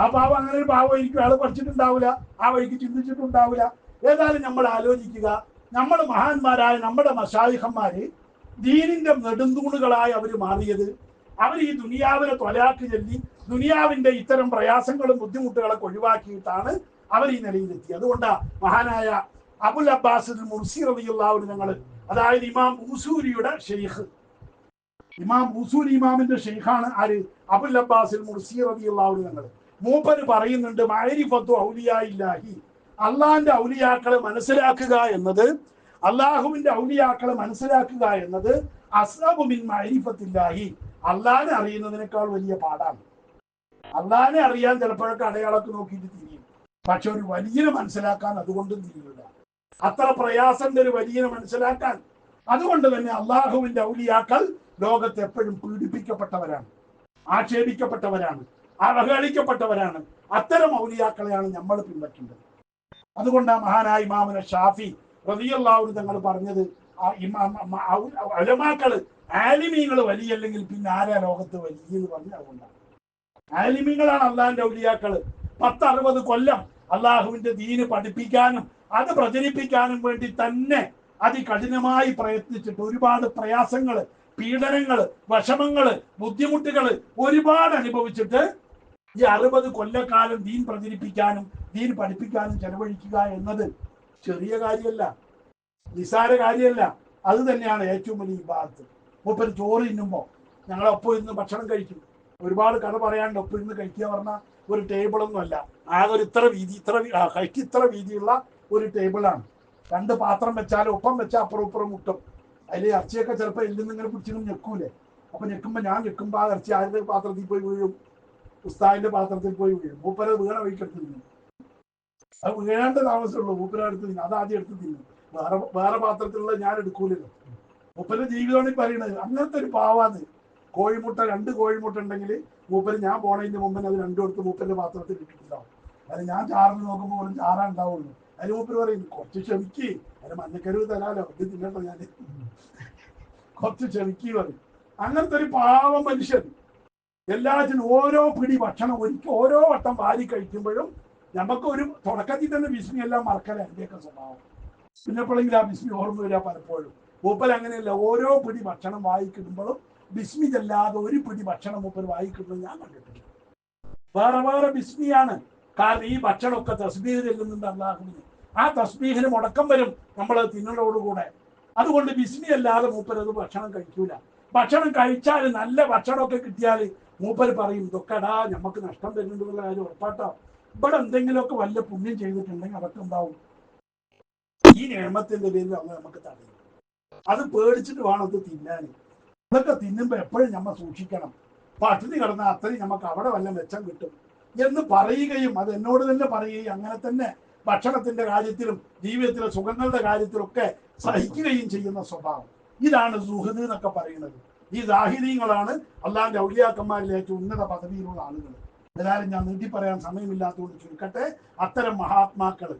ആ പാവം അങ്ങനെ ഒരു പാവം എനിക്ക് അയാൾ പഠിച്ചിട്ടുണ്ടാവില്ല, ആ വഴിക്ക് ചിന്തിച്ചിട്ടുണ്ടാവില്ല. ഏതായാലും നമ്മൾ ആലോചിക്കുക, നമ്മൾ മഹാന്മാരായ നമ്മുടെ മശായിഖന്മാര് ദീനിന്റെ നെടുന്തൂണുകളായി അവർ മാറിയത്, അവർ ഈ ദുനിയാവിനെ തൊലാക്ക് ചൊല്ലി ദുനിയാവിന്റെ ഇത്തരം പ്രയാസങ്ങളും ബുദ്ധിമുട്ടുകളൊക്കെ ഒഴിവാക്കിയിട്ടാണ് അവർ ഈ നിലയിലെത്തി. അതുകൊണ്ടാ മഹാനായ അബുൽ അബ്ബാസ് മുർസി റളിയല്ലാഹു അൻഹു ഞങ്ങൾ, അതായത് ഇമാം ഉസൂരിയുടെ ഷെയ്ഖ്, ഇമാം ഉസൂരി ഇമാമിന്റെ ഷെയ്ഖാണ് ആര്? അബുൽ അബ്ബാസ് മുർസി റളിയല്ലാഹു അൻഹു ഞങ്ങൾ. മൂപ്പര് പറയുന്നുണ്ട്, മഅരിഫത്തു ഔലിയാഇല്ലാഹി, അള്ളാഹിന്റെ ഔലിയാക്കളെ മനസ്സിലാക്കുക എന്നത്, അള്ളാഹുവിന്റെ ഔലിയാക്കളെ മനസ്സിലാക്കുക എന്നത് അസ്അബു മിൻ മഅരിഫത്തില്ലാഹി, അള്ളാഹിനെ അറിയുന്നതിനേക്കാൾ വലിയ പാടാണ്. അള്ളാഹിനെ അറിയാൻ ചിലപ്പോഴൊക്കെ അടയാളൊക്കെ നോക്കിയിട്ട് തിരിയും, പക്ഷെ ഒരു വലിയനെ മനസ്സിലാക്കാൻ അതുകൊണ്ടും തിരിയില്ല. അത്ര പ്രയാസം ഒരു വലിയനെ മനസ്സിലാക്കാൻ. അതുകൊണ്ട് തന്നെ അള്ളാഹുവിന്റെ ഔലിയാക്കൾ ലോകത്ത് എപ്പോഴും പീഡിപ്പിക്കപ്പെട്ടവരാണ്, ആക്ഷേപിക്കപ്പെട്ടവരാണ്, അവഹേളിക്കപ്പെട്ടവരാണ്. അത്തരം ഔലിയാക്കളെയാണ് നമ്മൾ പിൻപറ്റേണ്ടത്. അതുകൊണ്ടാണ് മഹാനായ ഇമാമുന ഷാഫി റളിയല്ലാഹു അൻഹു തങ്ങൾ പറഞ്ഞത്, ഉലമാക്കള് ആലിമീങ്ങൾ വലിയല്ലെങ്കിൽ പിന്നെ ആരാ ലോകത്ത് വലിയ എന്ന് പറഞ്ഞത്. അതുകൊണ്ടാണ് ആലിമീങ്ങളാണ് അള്ളാഹിന്റെ ഔലിയാക്കള്. 10-60 കൊല്ലം അള്ളാഹുവിന്റെ ദീന് പഠിപ്പിക്കാനും അത് പ്രചരിപ്പിക്കാനും വേണ്ടി തന്നെ അതികഠിനമായി പ്രയത്നിച്ചിട്ട് ഒരുപാട് പ്രയാസങ്ങള്, പീഡനങ്ങള്, വിഷമങ്ങള്, ബുദ്ധിമുട്ടുകള് ഒരുപാട് അനുഭവിച്ചിട്ട് ഈ 60 കൊല്ലക്കാലം ദീൻ പ്രചരിപ്പിക്കാനും ദീൻ പഠിപ്പിക്കാനും ചെലവഴിക്കുക എന്നത് ചെറിയ കാര്യമല്ല, നിസാര കാര്യമല്ല. അത് തന്നെയാണ് ഏറ്റവും വലിയ ഇബാദത്ത്. മൂപ്പര് ചോറ് തിന്നുമ്പോൾ ഞങ്ങളൊപ്പം ഇരുന്ന് ഭക്ഷണം കഴിക്കും. ഒരുപാട് കഥ പറയാണ്ട്. ഒപ്പം ഇരുന്ന് കഴിക്കുക പറഞ്ഞാൽ ഒരു ടേബിളൊന്നും അല്ല, ആകെ ഒരു ഇത്ര വീതിയുള്ള ഒരു ടേബിളാണ്. 2 പാത്രം വെച്ചാൽ ഒപ്പം വെച്ചാൽ അപ്പുറം ഇപ്പുറം മുട്ടും. അതിൽ ഇറച്ചിയൊക്കെ ചിലപ്പോൾ എല്ലിൽ നിന്ന് ഇങ്ങനെ പിടിച്ചിങ്ങനെ ഞെക്കൂലേ. അപ്പൊ ഞെക്കുമ്പോൾ ഞാൻ ഞെക്കുമ്പോൾ ആ ഇറച്ചി ആരുടെ പാത്രത്തിൽ പോയി വീഴും? ഉസ്താദിന്റെ പാത്രത്തിൽ പോയി വീഴും. മൂപ്പര വീണ വഴിക്കെടുത്ത് തിന്നും. അത് വീഴേണ്ട താമസമുള്ളൂ. മൂപ്പര എടുത്ത് തിന്നും, അത് ആദ്യം എടുത്ത് തിന്നും. വേറെ പാത്രത്തിലുള്ള ഞാൻ എടുക്കൂലല്ലോ. മൂപ്പരുടെ ജീവിതമാണ് ഈ പറയുന്നത്. അങ്ങനത്തെ ഒരു പാവാന്ന്. കോഴിമുട്ട 2 കോഴിമുട്ട ഉണ്ടെങ്കിൽ മൂപ്പര് ഞാൻ പോണതിന്റെ മുമ്പ് അത് 2 എടുത്ത് മൂപ്പരുടെ പാത്രത്തിൽ ഇട്ടിട്ടുണ്ടാവും. അത് ഞാൻ ചാറിന് നോക്കുമ്പോൾ പോലും ചാറാ ഉണ്ടാവുള്ളൂ. അതിന് മൂപ്പര് പറയും, കുറച്ച് ക്ഷമിക്ക്, അതിന് മഞ്ഞക്കരുവ് തരാലോ, ഇത് തിന്നട്ടോ ഞാൻ, കുറച്ച് ക്ഷമിക്ക് പറയും. അങ്ങനത്തെ ഒരു പാവം മനുഷ്യൻ. എല്ലാത്തിനും ഓരോ പിടി ഭക്ഷണം ഓരോ വട്ടം വാരി കഴിക്കുമ്പോഴും നമുക്ക് ഒരു തുടക്കത്തിൽ തന്നെ ബിസ്മി എല്ലാം മറക്കല എന്റെയൊക്കെ സ്വഭാവം. പിന്നെ എപ്പോഴെങ്കിലും ആ ബിസ്മി ഓർമ്മ വരിക പലപ്പോഴും. മൂപ്പർ അങ്ങനെയല്ല, ഓരോ പിടി ഭക്ഷണം വായിക്കിടുമ്പോഴും ബിസ്മി ചെല്ലാതെ ഒരു പിടി ഭക്ഷണം മൂപ്പർ വായിക്കിടുന്നത് ഞാൻ കണ്ടിട്ടില്ല. വേറെ വേറെ ബിസ്മിയാണ്. കാരണം ഈ ഭക്ഷണമൊക്കെ തസ്ബീഹ് ചെല്ലുന്നുണ്ട് അള്ളാഹുവിന്. ആ തസ്ബീഹിന് മുടക്കം വരും നമ്മൾ തിന്നലോടുകൂടെ. അതുകൊണ്ട് ബിസ്മി അല്ലാതെ മൂപ്പരത് ഭക്ഷണം കഴിക്കൂല. ഭക്ഷണം കഴിച്ചാൽ നല്ല ഭക്ഷണമൊക്കെ കിട്ടിയാൽ മൂപ്പര് പറയും ഇതൊക്കെടാ നമുക്ക് നഷ്ടം വരുന്നുണ്ടെന്നുള്ള കാര്യം ഉറപ്പാട്ടോ. ഇവിടെ എന്തെങ്കിലുമൊക്കെ വല്ല പുണ്യം ചെയ്തിട്ടുണ്ടെങ്കിൽ അതൊക്കെ ഉണ്ടാവും. ഈ നിയമത്തിന്റെ പേരിൽ അന്ന് നമുക്ക് തടയും. അത് പേടിച്ചിട്ട് വേണം ഇത് തിന്നാൻ. ഇതൊക്കെ തിന്നുമ്പോൾ എപ്പോഴും നമ്മൾ സൂക്ഷിക്കണം. പട്ടിണി കിടന്നാൽ അത്രയും നമുക്ക് അവിടെ വല്ല മെച്ചം കിട്ടും എന്ന് പറയുകയും അത് എന്നോട് തന്നെ പറയുകയും അങ്ങനെ തന്നെ ഭക്ഷണത്തിന്റെ കാര്യത്തിലും ജീവിതത്തിലെ സുഖങ്ങളുടെ കാര്യത്തിലൊക്കെ സഹിക്കുകയും ചെയ്യുന്ന സ്വഭാവം. ഇതാണ് സുഹൃദ് എന്നൊക്കെ പറയുന്നത്. ഈ സാഹിദീങ്ങളാണ് അള്ളാഹിന്റെ ഔലിയാക്കന്മാരിലെ ഏറ്റവും ഉന്നത പദവിയിലുള്ള ആളുകൾ. ഏതായാലും ഞാൻ നീട്ടി പറയാൻ സമയമില്ലാത്തതുകൊണ്ട് ചുരുക്കട്ടെ. അത്തരം മഹാത്മാക്കൾ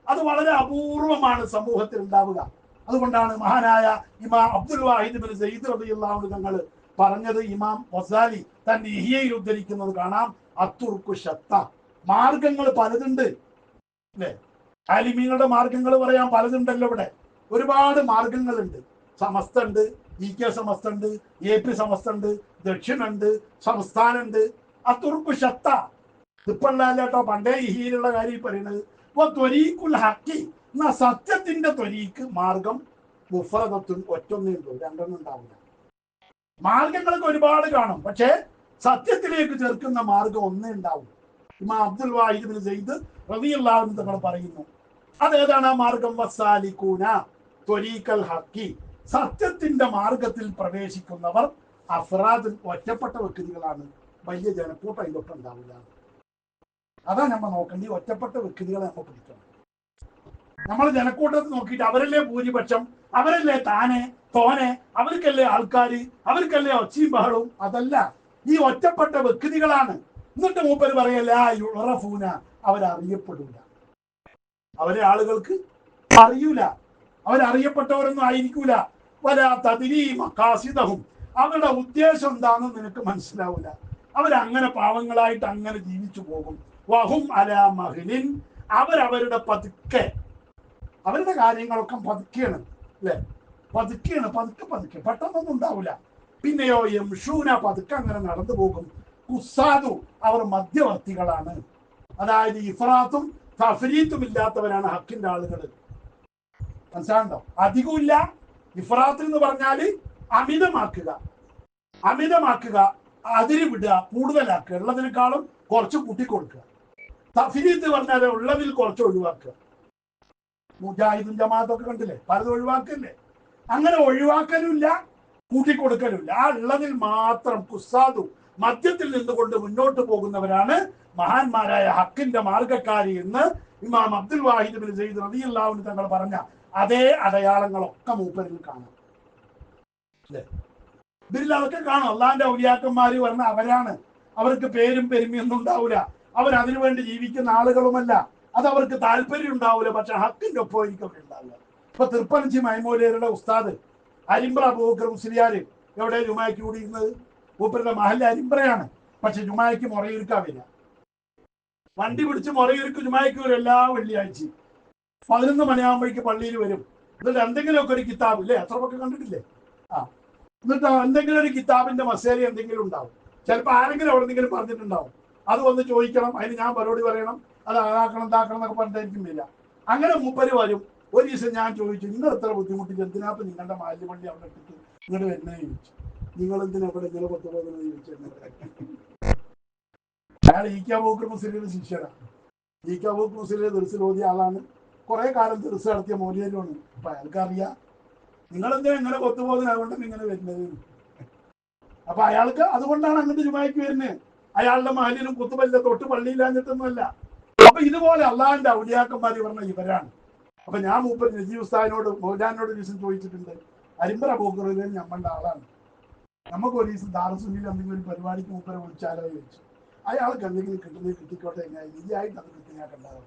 അത് വളരെ അപൂർവമാണ് സമൂഹത്തിൽ ഉണ്ടാവുക. അതുകൊണ്ടാണ് മഹാനായ ഇമാം അബ്ദുൽ വാഹിദ് ബിൻ സയ്യിദ് റളിയല്ലാഹു അൻഹു തങ്ങൾ പറഞ്ഞത്, ഇമാം ഗസാലി തന്റെ ഇഹ്യയിൽ ഉദ്ധരിക്കുന്നത് കാണാം, അത്തുറുക്കു ശത്ത, മാർഗങ്ങൾ പലതുണ്ട് അല്ലെ. ആലിമീങ്ങളുടെ മാർഗങ്ങൾ പറയാൻ പലതുണ്ടല്ലോ. ഇവിടെ ഒരുപാട് മാർഗങ്ങളുണ്ട്. സമസ്ത ഉണ്ട്, EK സമസ്ത ഉണ്ട്, AP സമസ്ത ഉണ്ട്, ദക്ഷിണുണ്ട്, സംസ്ഥാനുണ്ട്. അത്തുറുക്കു ശത്ത ഇപ്പള്ളാട്ടോ, പണ്ടേ ഇഹിയിലുള്ള കാര്യം പറയുന്നത്. ത്വരീഖുൽ ഹഖി എന്നാ സത്യത്തിന്റെ ത്വരീക്ക് മാർഗം മുഫ്രദത്തുൻ ഒറ്റൊന്നേ ഉള്ളൂ, രണ്ടെണ്ണം ഉണ്ടാവില്ല. മാർഗങ്ങളൊക്കെ ഒരുപാട് കാണും, പക്ഷേ സത്യത്തിലേക്ക് ചേർക്കുന്ന മാർഗം ഒന്നേ ഉണ്ടാവും. ഇമാം അബ്ദുൽ വാഹിദ് ബിൻ സയ്യിദ് റളിയല്ലാഹു അൻഹു തങ്ങൾ പറയുന്നു. അതേതാണ് ആ മാർഗം? വസാലികൂന ത്വരീഖൽ ഹഖി, സത്യത്തിന്റെ മാർഗത്തിൽ പ്രവേശിക്കുന്നവർ അഫ്രാദ് ഒറ്റപ്പെട്ട വ്യക്തികളാണ്. വലിയ ജനക്കൂട്ടം ഇതൊക്കെ ഉണ്ടാവില്ല. അതാ നമ്മൾ നോക്കേണ്ടി. ഒറ്റപ്പെട്ട വ്യക്തികളെ നമ്മൾ പിടിക്കണം. നമ്മൾ ജനക്കൂട്ടത്തിൽ നോക്കിയിട്ട് അവരല്ലേ ഭൂരിപക്ഷം, അവരല്ലേ തോനെ, അവർക്കല്ലേ ആൾക്കാര്, അവർക്കല്ലേ ഒച്ചയും ബഹളവും. അതല്ല, ഈ ഒറ്റപ്പെട്ട വ്യക്തികളാണ്. എന്നിട്ട് മൂപ്പര് പറയല്ല യുറഫൂന, അവരറിയപ്പെടില്ല. അവരെ ആളുകൾക്ക് അറിയൂല, അവരറിയപ്പെട്ടവരൊന്നും ആയിരിക്കൂല. വലാ തദ്രീ മഖാസിദഹും, അവരുടെ ഉദ്ദേശം എന്താണെന്ന് നിനക്ക് മനസ്സിലാവില്ല. അവരങ്ങനെ പാവങ്ങളായിട്ട് അങ്ങനെ ജീവിച്ചു പോകും. വഹും അലാ മഹ്ലിൻ, അവരവരുടെ പതുക്കെ, അവരുടെ കാര്യങ്ങളൊക്കെ പതുക്കെയാണ് അല്ലെ, പതുക്കെയാണ്, പതുക്കെ പെട്ടെന്നൊന്നും ഉണ്ടാവില്ല. പിന്നെയോ യംഷൂന, പതുക്കെ അങ്ങനെ നടന്നു പോകും. കുസാദു, അവർ മധ്യവർത്തികളാണ്. അതായത് ഇഫ്രാത്തും തഫ്രീത്തും ഇല്ലാത്തവരാണ് ഹക്കിന്റെ ആളുകൾ. മനസ്സിലാണ്ടോ? അധികമില്ല. ഇഫ്രാത്ത് എന്ന് പറഞ്ഞാല് അമിതമാക്കുക, അതിര് വിടുക, കൂടുതലാക്കുക, ഉള്ളതിനേക്കാളും കുറച്ച് കൂട്ടിക്കൊടുക്കുക. തഫ്രീത്ത് പറഞ്ഞാൽ ഉള്ളതിൽ കുറച്ച് ഒഴിവാക്കുക. മുജാഹിദും ജമാഅത്തൊക്കെ കണ്ടില്ലേ, പലതും ഒഴിവാക്കല്ലേ. അങ്ങനെ ഒഴിവാക്കലുമില്ല, കൂട്ടിക്കൊടുക്കലുമില്ല. ആ ഉള്ളതിൽ മാത്രം കുസാദു, മധ്യത്തിൽ നിന്നുകൊണ്ട് മുന്നോട്ട് പോകുന്നവരാണ് മഹാന്മാരായ ഹക്കിന്റെ മാർഗക്കാരി എന്ന് ഇമാം അബ്ദുൽ വാഹിദ് ബിൻ സയ്യിദ് റളിയല്ലാഹു അൻഹു തങ്ങൾ പറഞ്ഞ അതേ അടയാളങ്ങളൊക്കെ മൂപ്പരിൽ കാണാം അല്ലേ. ഇതിൽ അതൊക്കെ കാണും. അള്ളാഹിന്റെ ഔലിയാക്കന്മാര് പറഞ്ഞ അവരാണ്. അവർക്ക് പേരും പെരുമയൊന്നും ഉണ്ടാവില്ല. അവരതിനു വേണ്ടി ജീവിക്കുന്ന ആളുകളുമല്ല. അത് അവർക്ക് താല്പര്യം ഉണ്ടാവില്ല. പക്ഷെ ഹക്കിന്റെ ഒപ്പം എനിക്കൊക്കെ ഉണ്ടാവില്ല. ഇപ്പൊ തിരുപ്പനച്ചി മൈമൂലരുടെ ഉസ്താദ് അരിമ്പ്ര അബൂബക്കർ മുസ്ലിയാര് എവിടെ ജുമായ്ക്ക് കൂടിയിരുന്നത്? മൂപ്പരുടെ മഹല്ല് അരിമ്പ്രയാണ്. പക്ഷെ ജുമായ്ക്ക് മുറയൂർക്കാവില്ല. വണ്ടി പിടിച്ച് മുറയൂർക്ക് ജുമായ്ക്ക് വരും എല്ലാ വെള്ളിയാഴ്ചയും. 11 മണിയാകുമ്പോഴേക്ക് പള്ളിയിൽ വരും. എന്നിട്ട് എന്തെങ്കിലുമൊക്കെ ഒരു കിതാബ് ഇല്ലേ, അത്ര പക്കം കണ്ടിട്ടില്ലേ? എന്നിട്ട് എന്തെങ്കിലും ഒരു കിതാബിന്റെ മസേല എന്തെങ്കിലും ഉണ്ടാവും. ചിലപ്പോൾ ആരെങ്കിലും അവിടെ എന്തെങ്കിലും പറഞ്ഞിട്ടുണ്ടാവും. അത് വന്ന് ചോദിക്കണം, അതിന് ഞാൻ മറുപടി പറയണം. അത് അതാക്കണം ഇതാക്കണം എന്നൊക്കെ പറഞ്ഞിട്ടായിരിക്കും വരിക. അങ്ങനെ മൂപ്പര് വരും. ഒരു ദിവസം ഞാൻ ചോദിച്ചു, നിങ്ങൾ എത്ര ബുദ്ധിമുട്ടിച്ച് എന്തിനാപ്പ് നിങ്ങളുടെ മാലിന്യ പള്ളി അവിടെ ഇട്ടിട്ട് ഇങ്ങോട്ട് വരുന്നതെന്ന് ചോദിച്ചു. നിങ്ങൾ എന്തിനാ അവിടെ ഇങ്ങനെ കൊത്തുപോകുന്നത് ചോദിച്ചു. അയാൾ EK അബൂബക്കർ മുസ്ലിയുടെ ശിഷ്യനാണ്. EK അബൂബക്കർ മുസ്ലിയുടെ ദർസിൽ ഓതിയ ആളാണ്. കുറെ കാലം ദർസ് നടത്തിയ മൗലിയരുമാണ്. അപ്പൊ അയാൾക്കറിയാം നിങ്ങളെന്താ ഇങ്ങനെ കൊത്തുപോകുന്നത്, അതുകൊണ്ടാണ് ഇങ്ങനെ വരുന്നത്. അപ്പൊ അയാൾക്ക് അതുകൊണ്ടാണ് അങ്ങോട്ട് ജുമായ്ക്ക് വരുന്നത്. അയാളുടെ മഹലിലും കുത്തുബല്ല, തൊട്ട് പള്ളിയിലാഞ്ഞിട്ടൊന്നുമല്ല. അപ്പൊ ഇതുപോലെ അള്ളാഹിന്റെ ഔലിയാക്കന്മാര് പറഞ്ഞ ഇവരാണ്. അപ്പൊ ഞാൻ മൂപ്പർ നജീബ് ഉസ്താദിനോട് മൗലാനോട് ഒരു ദിവസം ചോദിച്ചിട്ടുണ്ട്, അരിമ്പറ പോക്കറിൽ നമ്മളുടെ ആളാണ്, നമുക്ക് ഒരു ദിവസം ദാറസുന്നിൽ എന്തെങ്കിലും ഒരു പരിപാടിക്ക് മൂപ്പരെ വിളിച്ചാലോ ചോദിച്ചു. അയാൾക്ക് എന്തെങ്കിലും കിട്ടുന്നത് കിട്ടിക്കോട്ടെ, എങ്ങനെ ഈയായിട്ട് അത് കിട്ടിയാക്കണ്ടാവും.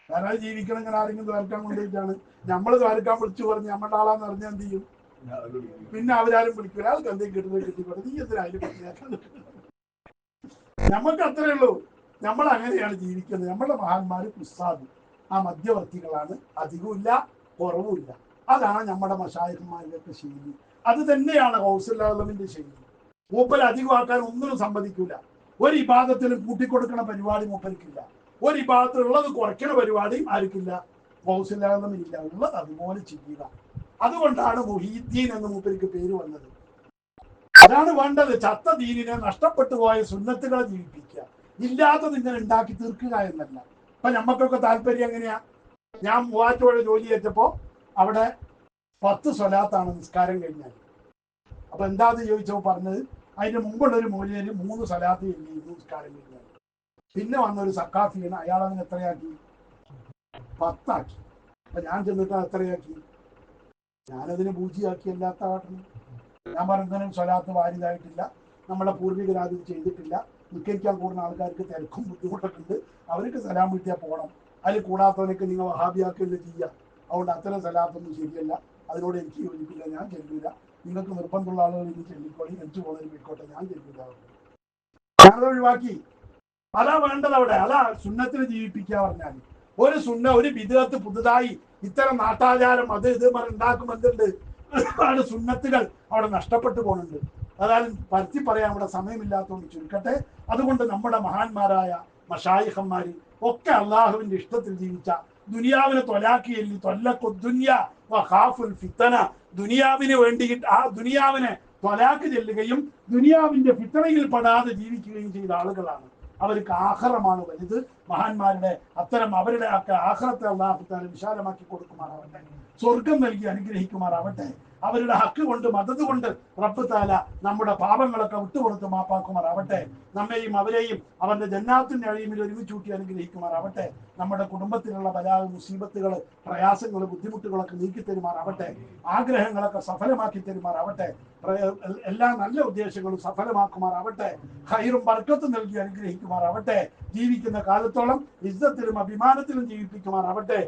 കാരണം ജീവിക്കണം. ഇങ്ങനെ ആരെങ്കിലും ദ്വാരക്കാൻ കൊണ്ടുപോയിട്ടാണ് നമ്മൾ ദ്വാരക്കാൻ വിളിച്ചു പറഞ്ഞ് നമ്മുടെ ആളാന്ന് അറിഞ്ഞാൽ എന്ത് ചെയ്യും? പിന്നെ അവരാരും വിളിക്കില്ല. അയാൾക്ക് എന്തെങ്കിലും കിട്ടുന്നത് കിട്ടിക്കോട്ടെ, നീ എന്തിനായാലും കിട്ടിയാക്കാൻ. നമുക്ക് അത്രേ ഉള്ളൂ. നമ്മൾ അങ്ങനെയാണ് ജീവിക്കുന്നത്. നമ്മുടെ മഹാന്മാര് കുസാദ്, ആ മധ്യവർത്തികളാണ്. അധികമില്ല, കുറവുമില്ല. അതാണ് നമ്മുടെ മശായിഖന്മാരുടെ ശൈലി. അത് തന്നെയാണ് ഗൗസുൽ ശൈലി. മൂപ്പർ അധികമാക്കാൻ ഒന്നിനും സമ്മതിക്കില്ല. ഒരു ഇബാദത്തിലും കൂട്ടിക്കൊടുക്കണ പരിപാടി മൂപ്പർക്കില്ല. ഒരു ഇബാദത്ത് ഉള്ളത് കുറയ്ക്കണ പരിപാടിയും ആർക്കില്ല, ഗൗസുല്ലാമില്ല. ഉള്ളത് അതുപോലെ ചെയ്യുക. അതുകൊണ്ടാണ് മുഹീദ്ദീൻ എന്ന് മൂപ്പർക്ക് പേര് വന്നത്. അതാണ് വേണ്ടത്. ചത്ത ദീനിനെ, നഷ്ടപ്പെട്ടു പോയ സുന്നത്തുകളെ ജീവിപ്പിക്കുക, ഇല്ലാത്തത് ഇങ്ങനെ ഉണ്ടാക്കി തീർക്കുക എന്നല്ല. ഇപ്പൊ നമ്മക്കൊക്കെ താല്പര്യം എങ്ങനെയാ? ഞാൻ മൂവാറ്റുപുഴ ജോലി ചെയ്തപ്പോ അവിടെ 10 സ്വലാത്താണ് നിസ്കാരം കഴിഞ്ഞാൽ. അപ്പൊ എന്താന്ന് ചോദിച്ചപ്പോ പറഞ്ഞത്, അതിന് മുമ്പുള്ളൊരു മൂല്യം 3 സ്വലാത്ത് ചെയ്തു നിസ്കാരം കഴിഞ്ഞാൽ. പിന്നെ വന്നൊരു സക്കാഫിയാണ്, അയാളതിന് എത്രയാക്കി? 10 ആക്കി. അപ്പൊ ഞാൻ ചെന്നിട്ട് എത്രയാക്കി? ഞാനതിന് പൂജ്യമാക്കി. അല്ലാത്ത കാട്ടുന്നു. ഞാൻ പറഞ്ഞതിനും സ്വലാത്ത് വാരിതായിട്ടില്ല, നമ്മുടെ പൂർവികരാത് ചെയ്തിട്ടില്ല. നിസ്കരിക്കാൻ കൂടുന്ന ആൾക്കാർക്ക് തിരക്കും ബുദ്ധിമുട്ടൊക്കെ ഉണ്ട്, അവർക്ക് സലാം വീട്ടിയാൽ പോകണം. അതിൽ കൂടാത്തവനൊക്കെ നിങ്ങൾ വഹാബിയാക്കല്ലേ ചെയ്യുക. അതുകൊണ്ട് അത്തരം സലാത്തൊന്നും ശരിയല്ല, അതിനോട് എനിക്ക് യോജിപ്പില്ല, ഞാൻ ചെല്ലില്ല. നിങ്ങൾക്ക് നിർബന്ധമുള്ള ആളുകൾ ഇനി ചെല്ലിക്കോളി, എനിക്ക് പോകുന്നതിന് പോയിക്കോട്ടെ, ഞാൻ ചെല്ലില്ല. ഞാനത് ഒഴിവാക്കി. അതാ വേണ്ടത് അവിടെ. അതാ സുന്നത്തിന് ജീവിപ്പിക്കുക പറഞ്ഞാൽ. ഒരു സുന്ന, ഒരു ബിദ്അത്ത് പുതുതായി ഇത്തരം നാട്ടാചാരം അത് ഇത് ഉണ്ടാക്കുമ്പോൾ എന്തുണ്ട്, ഒരുപാട് സുന്നത്തുകൾ അവിടെ നഷ്ടപ്പെട്ടു പോകുന്നുണ്ട്. അതായത് പരത്തി പറയാൻ അവിടെ സമയമില്ലാത്തതുകൊണ്ട് ചുരുക്കട്ടെ. അതുകൊണ്ട് നമ്മുടെ മഹാന്മാരായ മശായിഖന്മാര് ഒക്കെ അള്ളാഹുവിന്റെ ഇഷ്ടത്തിൽ ജീവിച്ച, ദുനിയാവിനെ തൊലാക്കിയല്ലി തൊല്ലഖുദ്ദുനിയ ഫിത്തന, ദുനിയാവിന് വേണ്ടി ആ ദുനിയാവിനെ തൊലാക്ക് ചെല്ലുകയും ദുനിയാവിന്റെ ഫിത്തനയിൽ പെടാതെ ജീവിക്കുകയും ചെയ്ത ആളുകളാണ്. അവർക്ക് ആഖിറമാണ് വലുത്. മഹാന്മാരുടെ അത്തരം അവരുടെ ആഖിറത്തെ അല്ലാഹു തആല വിശാലമാക്കി കൊടുക്കുമാറാവട്ടെ, സ്വർഗം നൽകി അനുഗ്രഹിക്കുമാറാവട്ടെ. അവരുടെ ഹക്ക് കൊണ്ട്, മദത് കൊണ്ട് റബ്ബ് തആല നമ്മുടെ പാപങ്ങളൊക്കെ വിട്ടുപുറത്ത് മാപ്പാക്കുമാറാവട്ടെ. നമ്മെയും അവരെയും അവരുടെ ജന്നാത്തിന്റെ അഴിമിൽ ഒരുമിച്ചൂട്ടി അനുഗ്രഹിക്കുമാറാവട്ടെ. നമ്മുടെ കുടുംബത്തിലുള്ള ബലാ, മുസീബത്തുകൾ, പ്രയാസങ്ങൾ, ബുദ്ധിമുട്ടുകളൊക്കെ നീക്കി തരുമാറാവട്ടെ. ആഗ്രഹങ്ങളൊക്കെ സഫലമാക്കി തരുമാറാവട്ടെ. എല്ലാ നല്ല ഉദ്ദേശങ്ങളും സഫലമാക്കുമാറാവട്ടെ. ഖൈറും ബർക്കത്തും നൽകി അനുഗ്രഹിക്കുമാറാവട്ടെ. ജീവിക്കുന്ന കാലത്തോളം ഇസ്സത്തിലും അഭിമാനത്തിലും ജീവിപ്പിക്കുമാറാവട്ടെ.